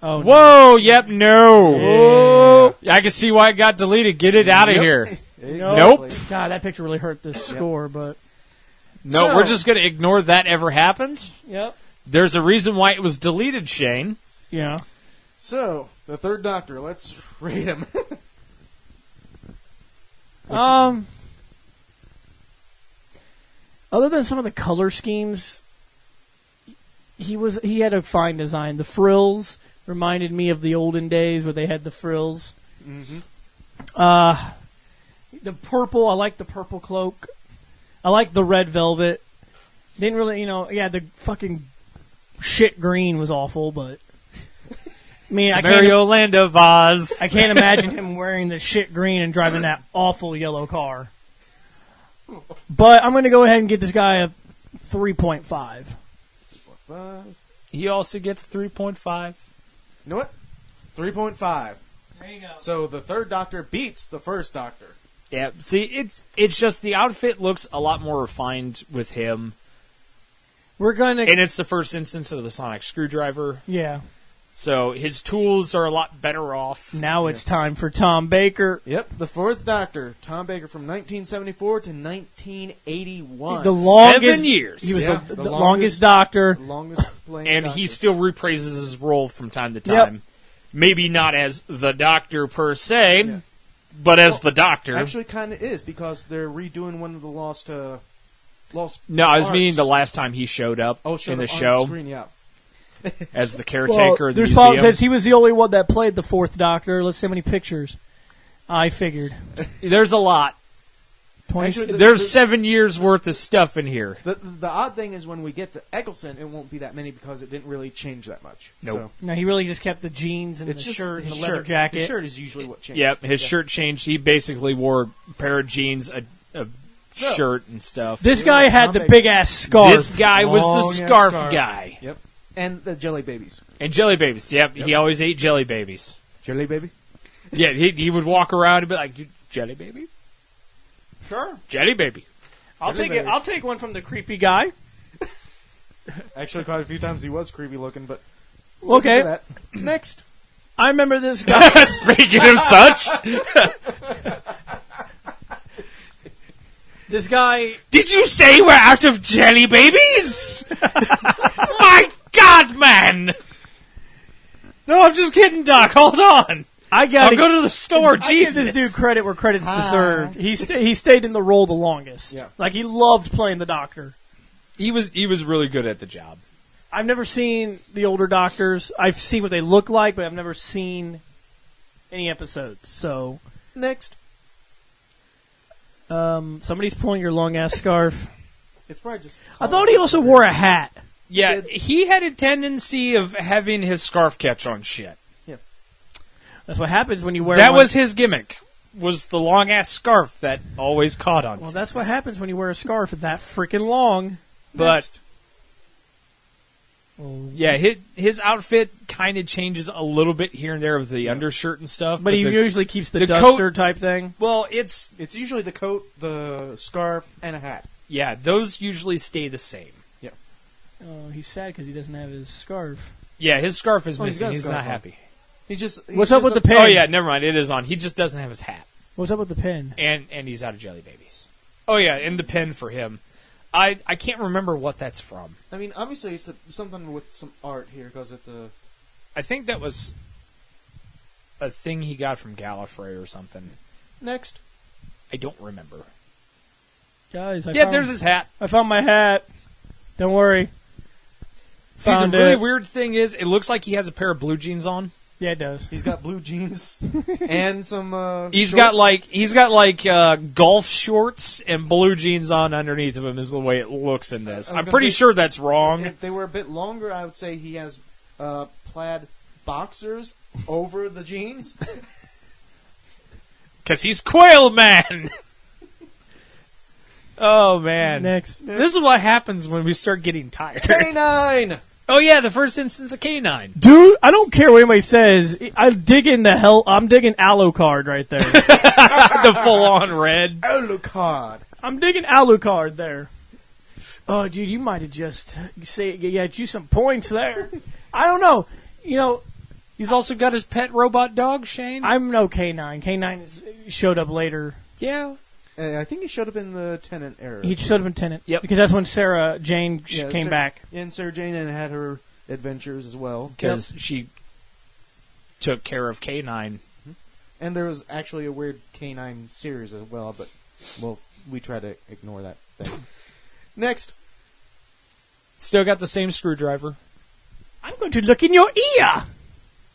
Oh, Whoa! Yep, no. I can see why it got deleted. Get it out of Yep. here. Exactly. God, that picture really hurt this score, but... No, So- we're just going to ignore that ever happened. Yep. There's a reason why it was deleted, Shane. Yeah. So, the Third Doctor, let's rate him. Other than some of the color schemes, he had a fine design. The frills reminded me of the olden days where they had the frills. Mm-hmm. The purple, I like the purple cloak. I like the red velvet. Didn't really, the fucking shit green was awful, but I mean, Mario Land of Oz. I can't imagine him wearing the shit green and driving that awful yellow car. But I'm going to go ahead and give this guy a 3.5. He also gets 3.5. You know what? 3.5. There you go. So the Third Doctor beats the First Doctor. Yeah, see, it's just the outfit looks a lot more refined with him. We're going to... And it's the first instance of the sonic screwdriver. Yeah. So his tools are a lot better off. Now it's time for Tom Baker. Yep, the Fourth Doctor, Tom Baker, from 1974 to 1981. The longest 7 years. He was Yeah, the the longest doctor. The longest playing And Doctor. he still reprises his role from time to time. Yep. Maybe not as the Doctor per se, but as the Doctor. Actually kind of is, because they're redoing one of the Lost No, I was Arts. meaning the last time he showed up showed in the up on show screen, yeah. as the caretaker of the there's museum. says he was the only one that played the Fourth Doctor. Let's see how many pictures. I figured. There's a lot. 20. Actually, There's 7 years worth of stuff in here. The odd thing is when we get to Eccleston, it won't be that many because it didn't really change that much. Nope. So No, he really just kept the jeans and it's the just shirt and his the leather shirt. jacket. His shirt is usually what changed. Yep, his shirt changed. He basically wore a pair of jeans, a shirt, and stuff. This guy Yeah, had Tom the Baker. big ass scarf. This guy was the Long-ass scarf scarf. guy. Yep. And the Jelly Babies. And jelly babies. Yep, he always ate jelly babies. Jelly Baby? Yeah, he would walk around and be like, jelly baby? Sure. Jelly baby. I'll Jelly take it. baby. I'll take one from the creepy guy. Actually, quite a few times he was creepy looking, but Okay. that. Next. I remember this guy. Speaking of such, This guy. did you say we're out of jelly babies? My God, man! No, I'm just kidding, Doc. Hold on. I I'll got go to the store. I give Jesus. this dude credit where credit's deserved. He stayed in the role the longest. Yeah. Like he loved playing the Doctor. He was really good at the job. I've never seen the older Doctors. I've seen what they look like, but I've never seen any episodes. So, Next. somebody's pulling your long ass scarf. It's probably just. I thought he also wore a hat. Yeah, he had a tendency of having his scarf catch on shit. That's what happens when you wear. That one. was his gimmick. Was the long ass scarf that always caught on. Well, that's what happens when you wear a scarf that freaking long. But Next. Oh. Yeah, his outfit kind of changes a little bit here and there with the undershirt and stuff. But he usually keeps the coat- duster type thing. Well, it's usually the coat, the scarf, and a hat. yeah, those usually stay the same. Oh, he's sad because he doesn't have his scarf. Yeah, his scarf is Oh, he's missing. got a He's scarf not on. happy. What's up with the pin? Oh yeah, never mind. It is on. He just doesn't have his hat, What's up with the pin? and he's out of Jelly Babies. Oh yeah, and the pin for him. I can't remember what that's from. I mean, obviously it's something with some art here because it's a. I think that was a thing he got from Gallifrey or something. Next. I don't remember. Guys, There's his hat. I found my hat. Don't worry. See, Found the really it. weird thing is, it looks like he has a pair of blue jeans on. Yeah, it does. He's got blue jeans and some. He's shorts. got like golf shorts and blue jeans on underneath of him. Is the way it looks in this. I was I'm gonna pretty say- sure that's wrong. If they were a bit longer, I would say he has plaid boxers over the jeans. Because he's Quail Man. Oh man! Next. This is what happens when we start getting tired. K9. Oh yeah, the first instance of K9. Dude, I don't care what anybody says. I'm digging Alucard right there. The full-on red. Alucard. I'm digging Alucard there. Oh, dude, you might have just got you some points there. I don't know. You know, He's also got his pet robot dog, Shane. I'm no K9. K9 showed up later. Yeah. I think he showed up in the Tenant era. He should have been Tenant. Yep. Because that's when Sarah Jane came back. And Sarah Jane and had her adventures as well. Because she took care of K9. And there was actually a weird K9 series as well, but we try to ignore that thing. Next. Still got the same screwdriver. I'm going to look in your ear,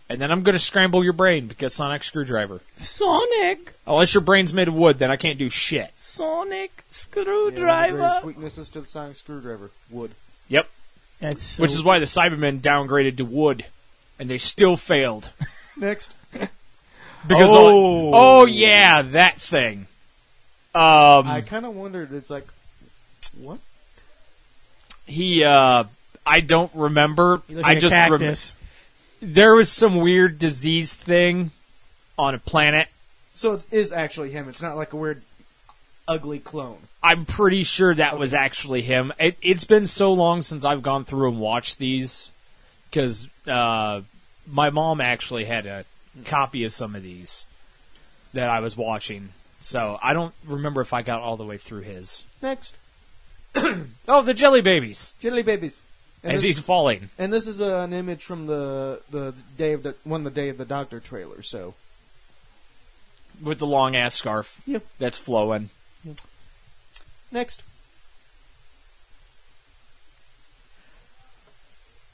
And then I'm going to scramble your brain because Sonic screwdriver. Sonic. Unless your brain's made of wood, then I can't do shit. Sonic Yeah, one of the screwdriver. greatest weaknesses to the Sonic screwdriver. Wood. Yep. That's so Which is why the Cybermen downgraded to wood. And they still failed. Next. Because oh yeah, that thing. I kind of wondered, it's like, what? I don't remember. He looks I like a just cactus. there was some weird disease thing on a planet. So it is actually him. It's not like a weird, ugly clone. I'm pretty sure that was actually him. It's been so long since I've gone through and watched these because my mom actually had a copy of some of these that I was watching. So I don't remember if I got all the way through his. Next. Oh, the Jelly Babies Jelly Babies. And as this, he's falling. and this is an image from the Day of the Doctor trailer, so. With the long ass scarf Yep. that's flowing. Next.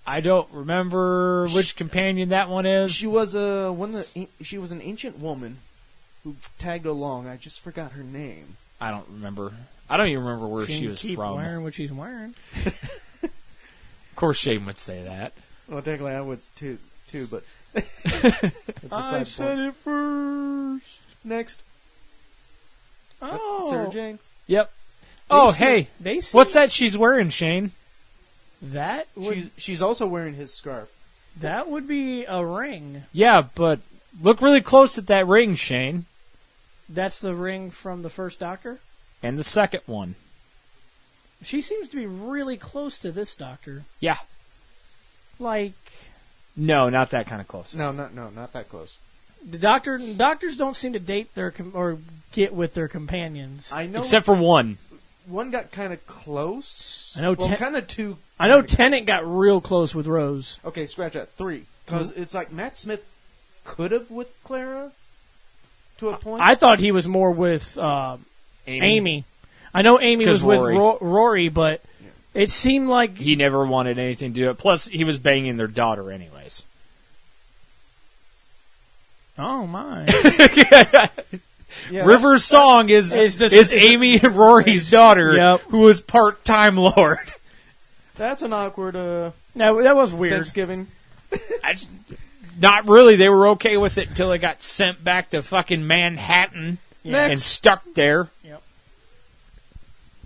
I don't remember which companion that one is. She was she was an ancient woman who tagged along. I just forgot her name. I don't remember. I don't even remember where she can was keep from. wearing what she's wearing. Of course, Shane would say that. Well, technically I would too, but that's I said it first. Next. Oh, Sarah Jane. Yep. Oh, hey, They see what's that she's wearing, Shane? That would She's also wearing his scarf. that would be a ring. Yeah, but look really close at that ring, Shane. That's the ring from the first Doctor. And the second one. She seems to be really close to this Doctor. Yeah. Like No, not that kind of close. No, not that close. the Doctors don't seem to date or get with their companions. I know. Except for one. one got kind of close. I know Well, ten- kind of two. I know Tennant got real close with Rose. Okay, scratch that. 3. Because it's like Matt Smith could have with Clara to a point. I thought he was more with Amy. I know Amy 'Cause was Rory. with Rory, but it seemed like He never wanted anything to do it. Plus, he was banging their daughter anyways. oh my. Yeah, River's song is Amy and Rory's daughter, Yep. who is part-time Lord. That's an awkward No, that was weird. Thanksgiving. Not really. They were okay with it until it got sent back to fucking Manhattan Yeah. and stuck there. Yep.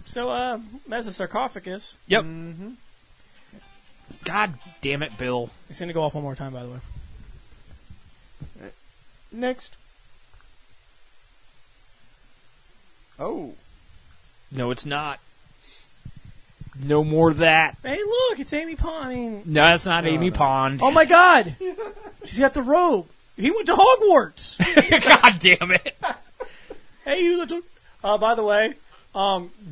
So that's a sarcophagus. Yep. Mm-hmm. God damn it, Bill. It's going to go off one more time, by the way. Next. Oh. No, it's not. No more of that. Hey, look, it's Amy Pond. I mean, No, that's not Amy no. Pond. oh my God, she's got the robe. He went to Hogwarts. God damn it. Hey, you little. By the way,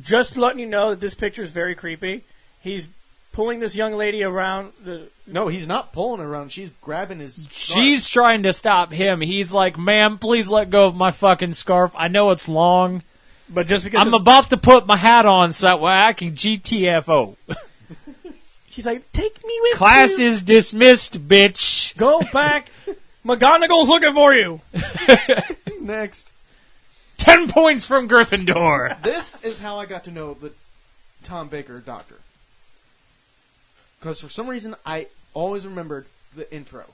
just letting you know that this picture is very creepy. He's pulling this young lady around the. No, he's not pulling her around. She's grabbing his scarf. She's trying to stop him. He's like, ma'am, please let go of my fucking scarf. I know it's long. But just because I'm about to put my hat on so that way I can GTFO. she's like, take me with Class you. is dismissed, bitch. Go back. McGonagall's looking for you. Next. 10 points from Gryffindor. This is how I got to know the Tom Baker doctor. Because for some reason, I always remembered the intro.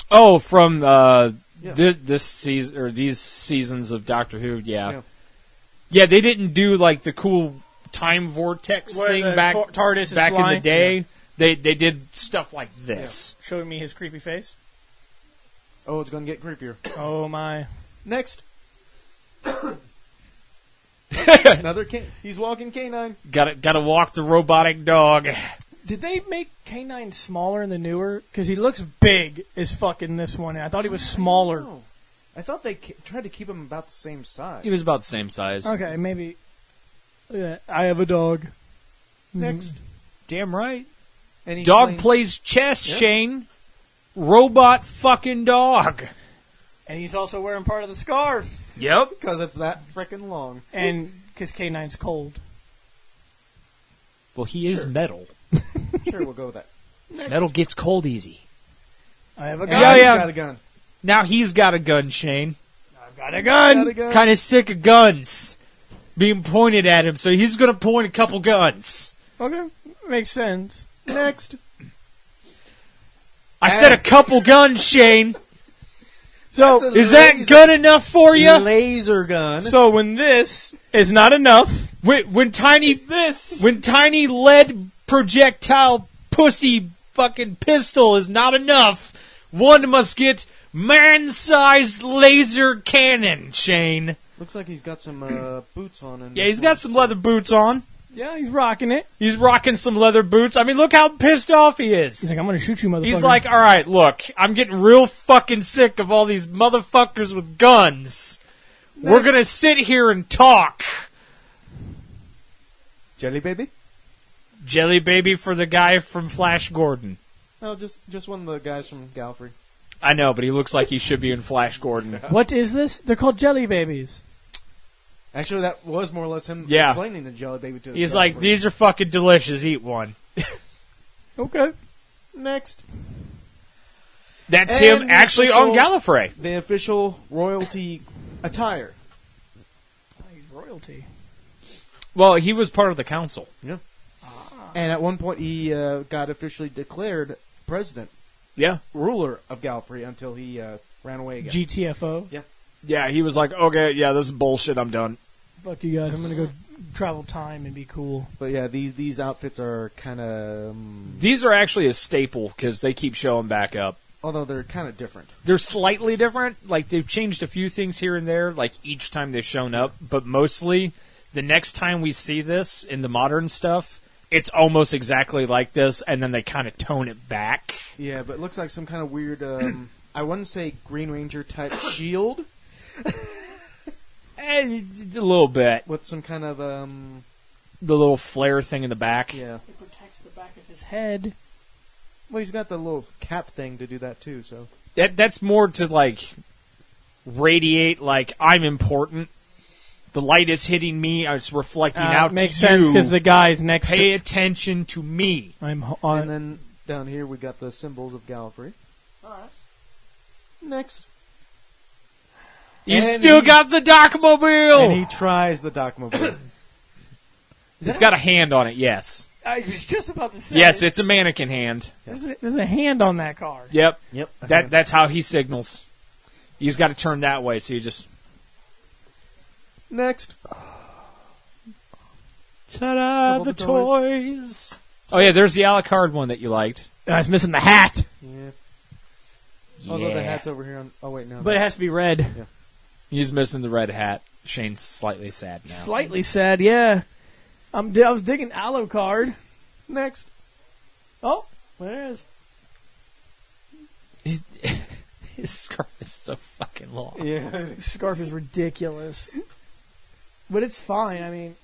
Oh, from Yeah. this season or these seasons of Doctor Who, yeah. Yeah, they didn't do like the cool time vortex Where thing the back TARDIS is back in the flying. day. Yeah. They did stuff like this. Showing me his creepy face. Oh, it's going to get creepier. Oh my. Next. Another he's walking canine. Gotta walk the robotic dog. Did they make K9 smaller in the newer? Because he looks big as fuck in this one. And I thought he was smaller. Oh. I thought they tried to keep him about the same size. He was about the same size. Okay, maybe. Yeah, I have a dog. Next. Damn right. And he's Dog playing- plays chess, Yep. Shane. Robot fucking dog. And he's also wearing part of the scarf. Yep. Because it's that frickin' long. And because K9's cold. Well, he is Sure. metal. Sure, we'll go with that. Metal gets cold easy. I have a And gun. Yeah, he's yeah. got a gun. Now he's got a gun, Shane. I've got a gun. Got a gun. Kind of sick of guns being pointed at him, so he's going to point a couple guns. Okay, makes sense. Next. I said a couple guns, Shane. So, That's a Is that laser- good enough for you? Laser gun. so when this is not enough, When tiny lead projectile pussy fucking pistol is not enough, one must get man-sized laser cannon, Shane. Looks like he's got some boots on. And Yeah, he's got some leather boots on. yeah, he's rocking it. He's rocking some leather boots. I mean, look how pissed off he He's is. like, I'm going to shoot you, motherfucker. He's like, all right, look, I'm getting real fucking sick of all these motherfuckers with guns. We're going to sit here and talk. Jelly baby. Jelly baby for the guy from Flash Gordon. No, just one of the guys from Gallifrey. I know, but he looks like he should be in Flash Gordon. what is this? They're called jelly babies. Actually, that was more or less him Yeah. explaining the jelly baby to. He's Gallifrey. like, these are fucking delicious. Eat one. Okay. Next. That's And him the actually on official- Gallifrey. The official royalty attire. He's royalty. Well, he was part of the council. And at one point, he got officially declared president, Yeah. ruler of Gallifrey until he ran away again. GTFO. Yeah, he was like, okay, yeah, this is bullshit. I'm done. Fuck you guys. I'm going to go travel time and be cool. But yeah, these outfits are kind of, These are actually a staple because they keep showing back up. although they're kind of different. They're slightly different. Like, they've changed a few things here and there, like each time they've shown up. But mostly, the next time we see this in the modern stuff, it's almost exactly like this, and then they kind of tone it back. Yeah, but it looks like some kind of weird, I wouldn't say Green Ranger type shield A little bit. with some kind of, The little flare thing in the back. yeah. It protects the back of his head. Well, he's got the little cap thing to do that too, so. That's more to, like, radiate, like, I'm important. The light is hitting me. It's reflecting out makes to you. sense because the guy's next Pay to. attention to me. I'm on. And then down here we got the symbols of Gallifrey. Alright. Next. You And still he- got the Docmobile. And he tries the Docmobile. It's got a hand on it, yes. I was just about to say. Yes, it's a mannequin hand. There's a hand on that card. Yep. Yep. That's how he signals. He's got to turn that way, so you just... Next. Ta-da, Couple the of toys. toys. Oh, yeah, there's the a la carte one that you liked. I was missing the hat, Yeah. Although the hat's over here on... Oh, wait, no. but it has to be red. Yeah. He's missing the red hat. Shane's slightly sad now. Slightly sad, yeah. I was digging Alucard. Next. Oh, there it is. His scarf is so fucking long. Yeah. This scarf is ridiculous. But it's fine, I mean...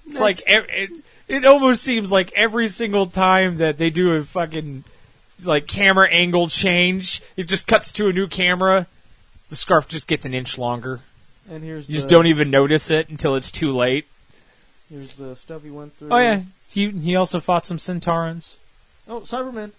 It's like... It almost seems like every single time that they do a fucking... like camera angle change, it just cuts to a new camera. The scarf just gets an inch longer. And here's You just don't even notice it until it's too late. Here's the stuff he went through. Oh yeah, he also fought some Centaurans. Oh, Cyberman.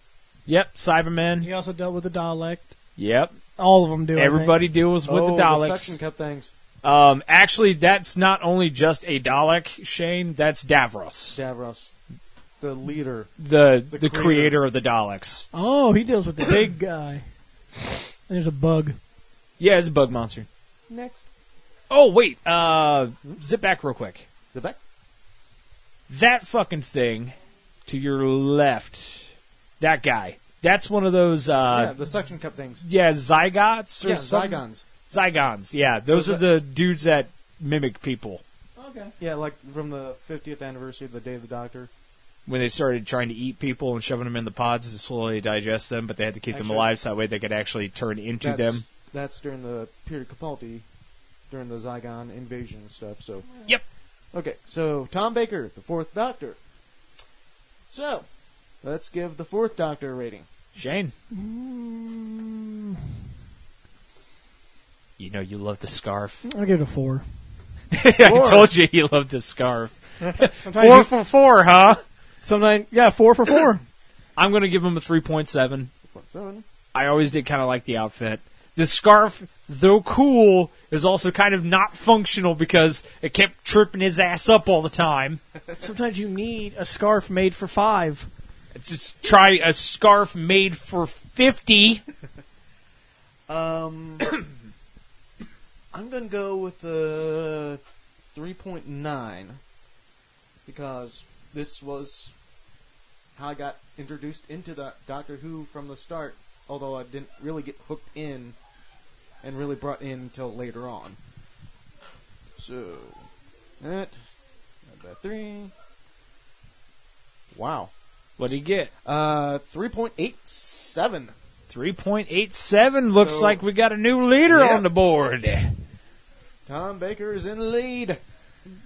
Yep, Cybermen. He also dealt with the Dalek. Yep, All of them do. everybody deals with the Daleks. suction cup things. Actually, that's not only just a Dalek, Shane. That's Davros, Davros, the leader. the creator. creator of the Daleks. Oh, he deals with the big guy. There's a bug. Yeah, it's a bug monster. Next. Oh wait, zip back real quick. The back. That fucking thing to your left, that guy. That's one of those. The suction cup things. Yeah, zygots or Yeah, something? Zygons. Zygons, yeah. Those are the dudes that mimic people. Okay. Yeah, like from the 50th anniversary of the Day of the Doctor. When they started trying to eat people and shoving them in the pods to slowly digest them, but they had to keep them Actually, alive so that way they could actually turn into them. That's during the period of Capaldi, during the Zygon invasion and stuff. So. Yep. Okay, so Tom Baker, the Fourth Doctor. So, let's give the Fourth Doctor a rating. Shane, you know you love the scarf. I'll give it a 4. I told you you loved the scarf. Sometimes 4 for 4, huh? Sometimes, yeah, 4 for 4. I'm going to give him a 3.7. 7. I always did kind of like the outfit. The scarf, though cool, is also kind of not functional because it kept tripping his ass up all the time. Sometimes you need a scarf made for 5. Let's just try a scarf made for 50. I'm going to go with the 3.9 because this was how I got introduced into the Doctor Who from the start, although I didn't really get hooked in and really brought in until later on. So, that 3. Wow. What did he get? 3.87. 3.87. Looks So- like we got a new leader Yep. on the board. Tom Baker is in the lead.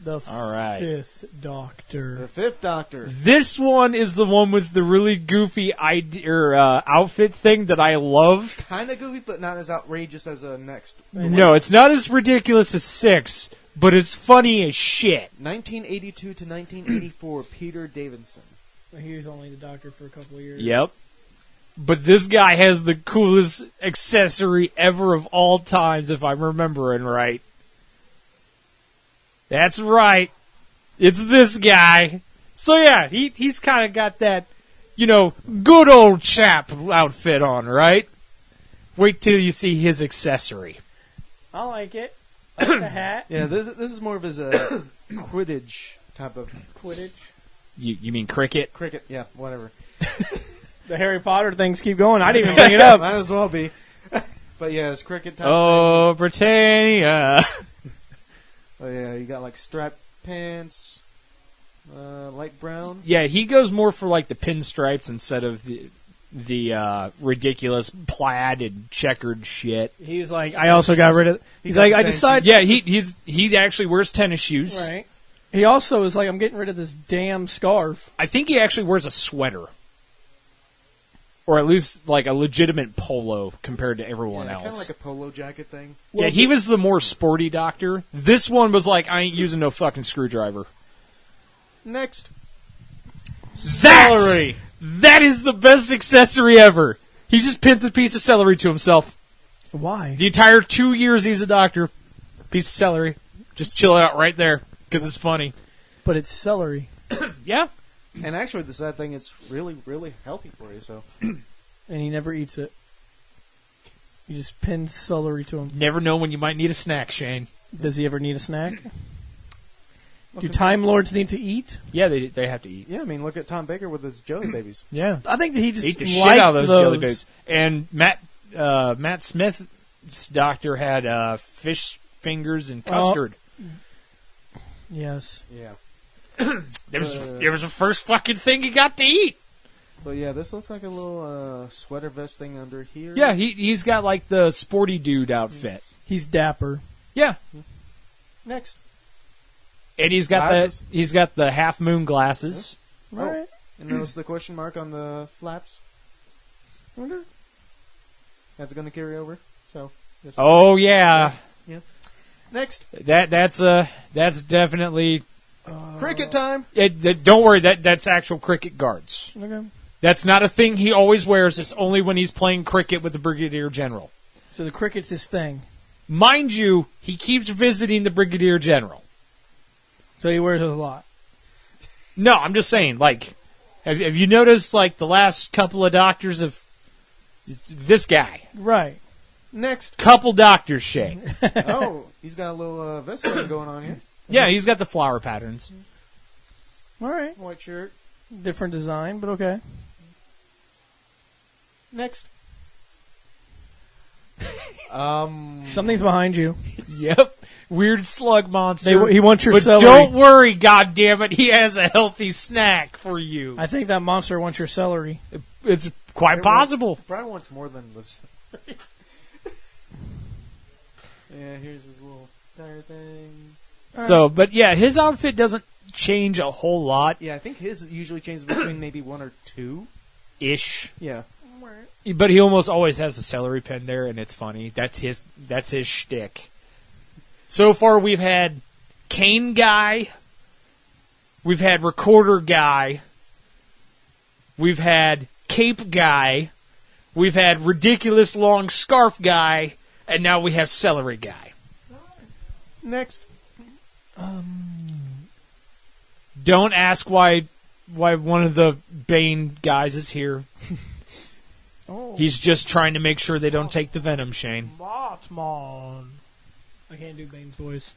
The All right. 5th Doctor. The Fifth Doctor. This one is the one with the really goofy outfit thing that I love. Kind of goofy, but not as outrageous as the next. No, it's not as ridiculous as 6, but it's funny as shit. 1982 to 1984, Peter Davidson. He was only the Doctor for a couple of years. Yep. But this guy has the coolest accessory ever of all times, if I'm remembering right. That's right. It's this guy. So yeah, he's kind of got that, good old chap outfit on, right? Wait till you see his accessory. I like it. I like the hat. Yeah, this is more of his Quidditch type of Quidditch. You mean cricket? cricket. Yeah, whatever. The Harry Potter things keep going. I didn't even bring it up. Might as well be. But yeah, it's cricket type. Oh, Britannia. Oh yeah, you got like striped pants, light brown. Yeah, he goes more for like the pinstripes instead of the ridiculous plaid and checkered shit. He's like, I also got rid of. He's got like, the I same decided. Yeah, he actually wears tennis shoes. Right. He also is like, I'm getting rid of this damn scarf. I think he actually wears a sweater. Or at least like a legitimate polo compared to everyone Kind of else. like a polo jacket thing. Yeah, he was the more sporty Doctor. This one was like, I ain't using no fucking screwdriver. Next, Celery! That is the best accessory ever. He just pins a piece of celery to himself. Why? The entire 2 years he's a doctor, piece of celery. Just chill out right there, because it's funny. But it's celery. Yeah. and actually, the sad thing, it's really, really healthy for you. So And he never eats it. He just pins celery to him. Never know when you might need a snack, Shane. Does he ever need a snack? Do Time Lords need to eat? Yeah, they have to eat. Yeah, I mean, look at Tom Baker with his jelly babies. Yeah. I think that he just Eat the shit liked out of those jelly babies. And Matt Smith's doctor had fish fingers and custard. Yes. Yeah. It was the first fucking thing he got to eat. But yeah, this looks like a little sweater vest thing under here. Yeah, he's got like the sporty dude outfit. He's dapper. Yeah. Next. And he's got the half moon glasses. Oh, right. And notice the question mark on the flaps. Okay. That's going to carry over. So. Oh yeah. Yeah. Next. That's definitely cricket time. Don't worry. That's actual cricket guards. Okay. That's not a thing he always wears. It's only when he's playing cricket with the Brigadier General. So the cricket's his thing. Mind you, he keeps visiting the Brigadier General. So he wears it a lot. No, I'm just saying, like, have you noticed, like, the last couple of doctors of this guy? Right. Next. Couple doctors, Shay. Oh, he's got a little vest thing going on here. Yeah, he's got the flower patterns. All right. White shirt. Different design, but okay. Next. Something's behind you. Yep. Weird slug monster. He wants your but celery. Don't worry, goddammit, he has a healthy snack for you. I think that monster wants your celery. It's quite possible. Probably wants more than this. Yeah, here's his little tire thing. So, but yeah, his outfit doesn't change a whole lot. Yeah, I think his usually changes between maybe one or two. Ish. Yeah. But he almost always has a celery pen there, and it's funny. That's his shtick. So far, we've had cane guy, we've had recorder guy, we've had cape guy, we've had ridiculous long scarf guy, and now we have celery guy. Next. Don't ask why one of the Bane guys is here. Oh. He's just trying to make sure they don't take the venom, Shane. Batman. I can't do Bane's voice.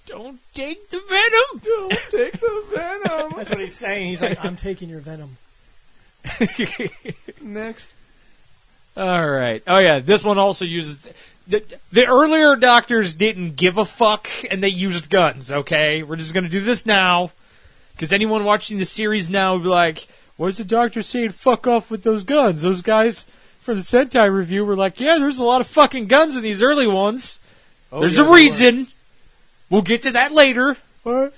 Don't take the venom! Don't take the venom! That's what he's saying. He's like, I'm taking your venom. Next. All right. Oh, yeah, this one also uses... The earlier doctors didn't give a fuck, and they used guns, okay? We're just going to do this now, because anyone watching the series now would be like, what's the doctor saying? Fuck off with those guns. Those guys for the Sentai review were like, yeah, there's a lot of fucking guns in these early ones. Oh, there's yeah, a reason. We'll get to that later.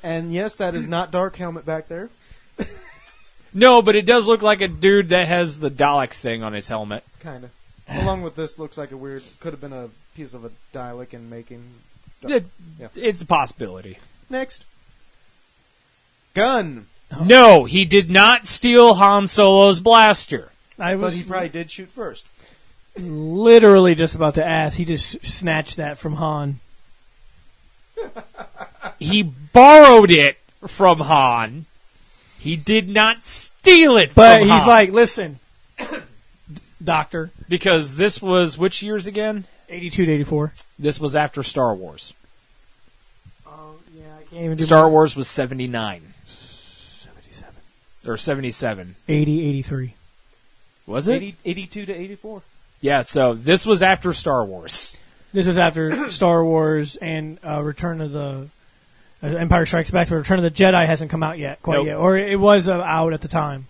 And yes, that is not Dark Helmet back there. No, but it does look like a dude that has the Dalek thing on his helmet. Kind of. Along with this, looks like a weird... Could have been a piece of a Dalek in making... Yeah. Yeah. It's a possibility. Next. Gun. No, he did not steal Han Solo's blaster. I But was he probably did shoot first. literally just about to ask. He just snatched that from Han. He borrowed it from Han. He did not steal it But from he's Han. like, listen, Doctor. Because this was, which years again? 82 to 84. This was after Star Wars. Oh, yeah, I can't even do Star Wars was 79. 77. Or 77. 80, 83. Was it? 82 to 84. Yeah, so this was after Star Wars. This is after Star Wars and Return of the... Empire Strikes Back, but Return of the Jedi hasn't come out yet, quite Nope. yet. Or it was out at the time.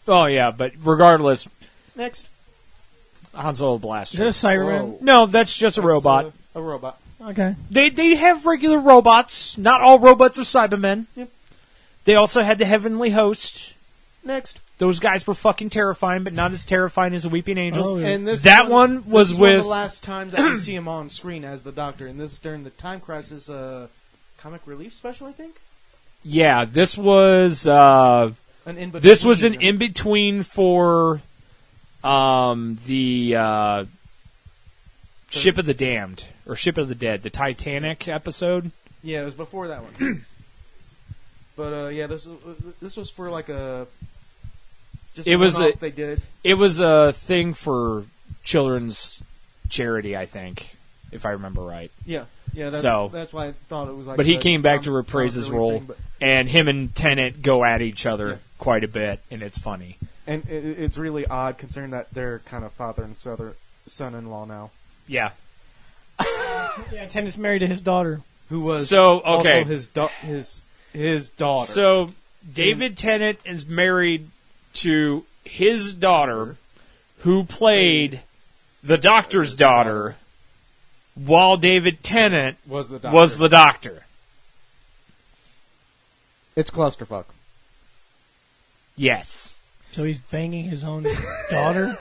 Oh, yeah, but regardless, Next. Han Solo Is blaster. that a Cyberman? Whoa. No, that's just a That's, robot. A robot. Okay. They have regular robots. Not all robots are Cybermen. Yep. They also had the Heavenly Host. Next. Those guys were fucking terrifying, but not as terrifying as the Weeping Angels. Oh, yeah. And this That is one was this is one of with- the last time that we see him on screen as the Doctor, and this is during the Time Crisis comic relief special, I think. Yeah, this was An in-between. this was an in between for the Ship of the Damned or Ship of the Dead, the Titanic episode. Yeah, it was before that one. But yeah, this was for like a. Just It was one-off a- they did. It was a thing for children's charity, I think, if I remember right. Yeah. Yeah, that's why I thought it was like. But he the came back to Tom reprise his Cruise role, thing, but- and him and Tennant go at each other Yeah. quite a bit, and it's funny. And it's really odd considering that they're kind of father and son-in-law now. Yeah. Yeah, Tennant's married to his daughter. Who was okay. also his daughter. So David Tennant is married to his daughter, who played the Doctor's daughter, while David Tennant was the doctor. was the Doctor. It's clusterfuck. Yes. So he's banging his own daughter?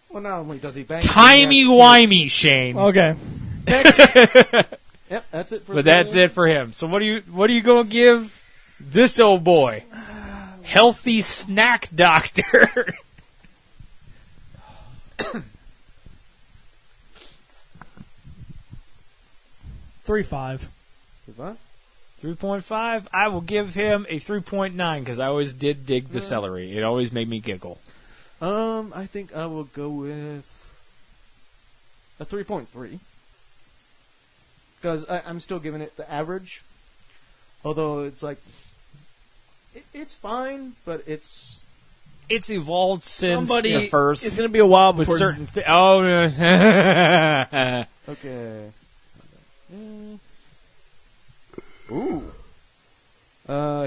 Well, not only does he bang, Timey-wimey, Shane. Okay. Yep, that's it for. But that's it for him. So what are you gonna give this old boy? Healthy snack doctor. 3.5. 3.5. I will give him a 3.9 because I always did dig the celery. It always made me giggle. I think I will go with a 3.3 because I'm still giving it the average. Although it's like it's fine, but it's evolved since Somebody the first. It's going to be a while with before certain no. okay. Ooh.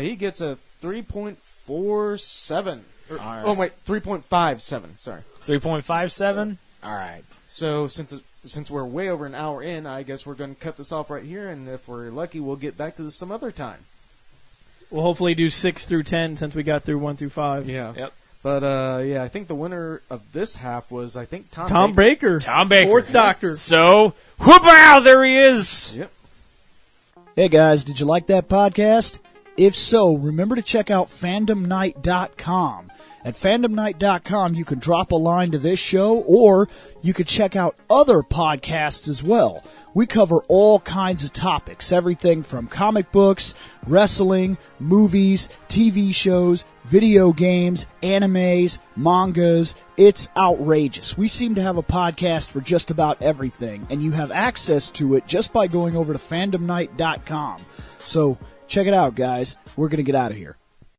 He gets a 3.47. Right. Oh wait, 3.57. Sorry. 3.57. All right. So since we're way over an hour in, I guess we're going to cut this off right here, and if we're lucky, we'll get back to this some other time. We'll hopefully do 6 through 10 since we got through 1 through 5. Yeah. Yep. But yeah, I think the winner of this half was Tom Baker. Tom Baker. Fourth Doctor. So, whoop-ow, there he is. Yep. Hey guys, did you like that podcast? If so, remember to check out fandomnight.com. At fandomnight.com, you can drop a line to this show, or you could check out other podcasts as well. We cover all kinds of topics, everything from comic books, wrestling, movies, TV shows, video games, animes, mangas. It's outrageous. We seem to have a podcast for just about everything, and you have access to it just by going over to fandomnight.com. So check it out, guys. We're going to get out of here.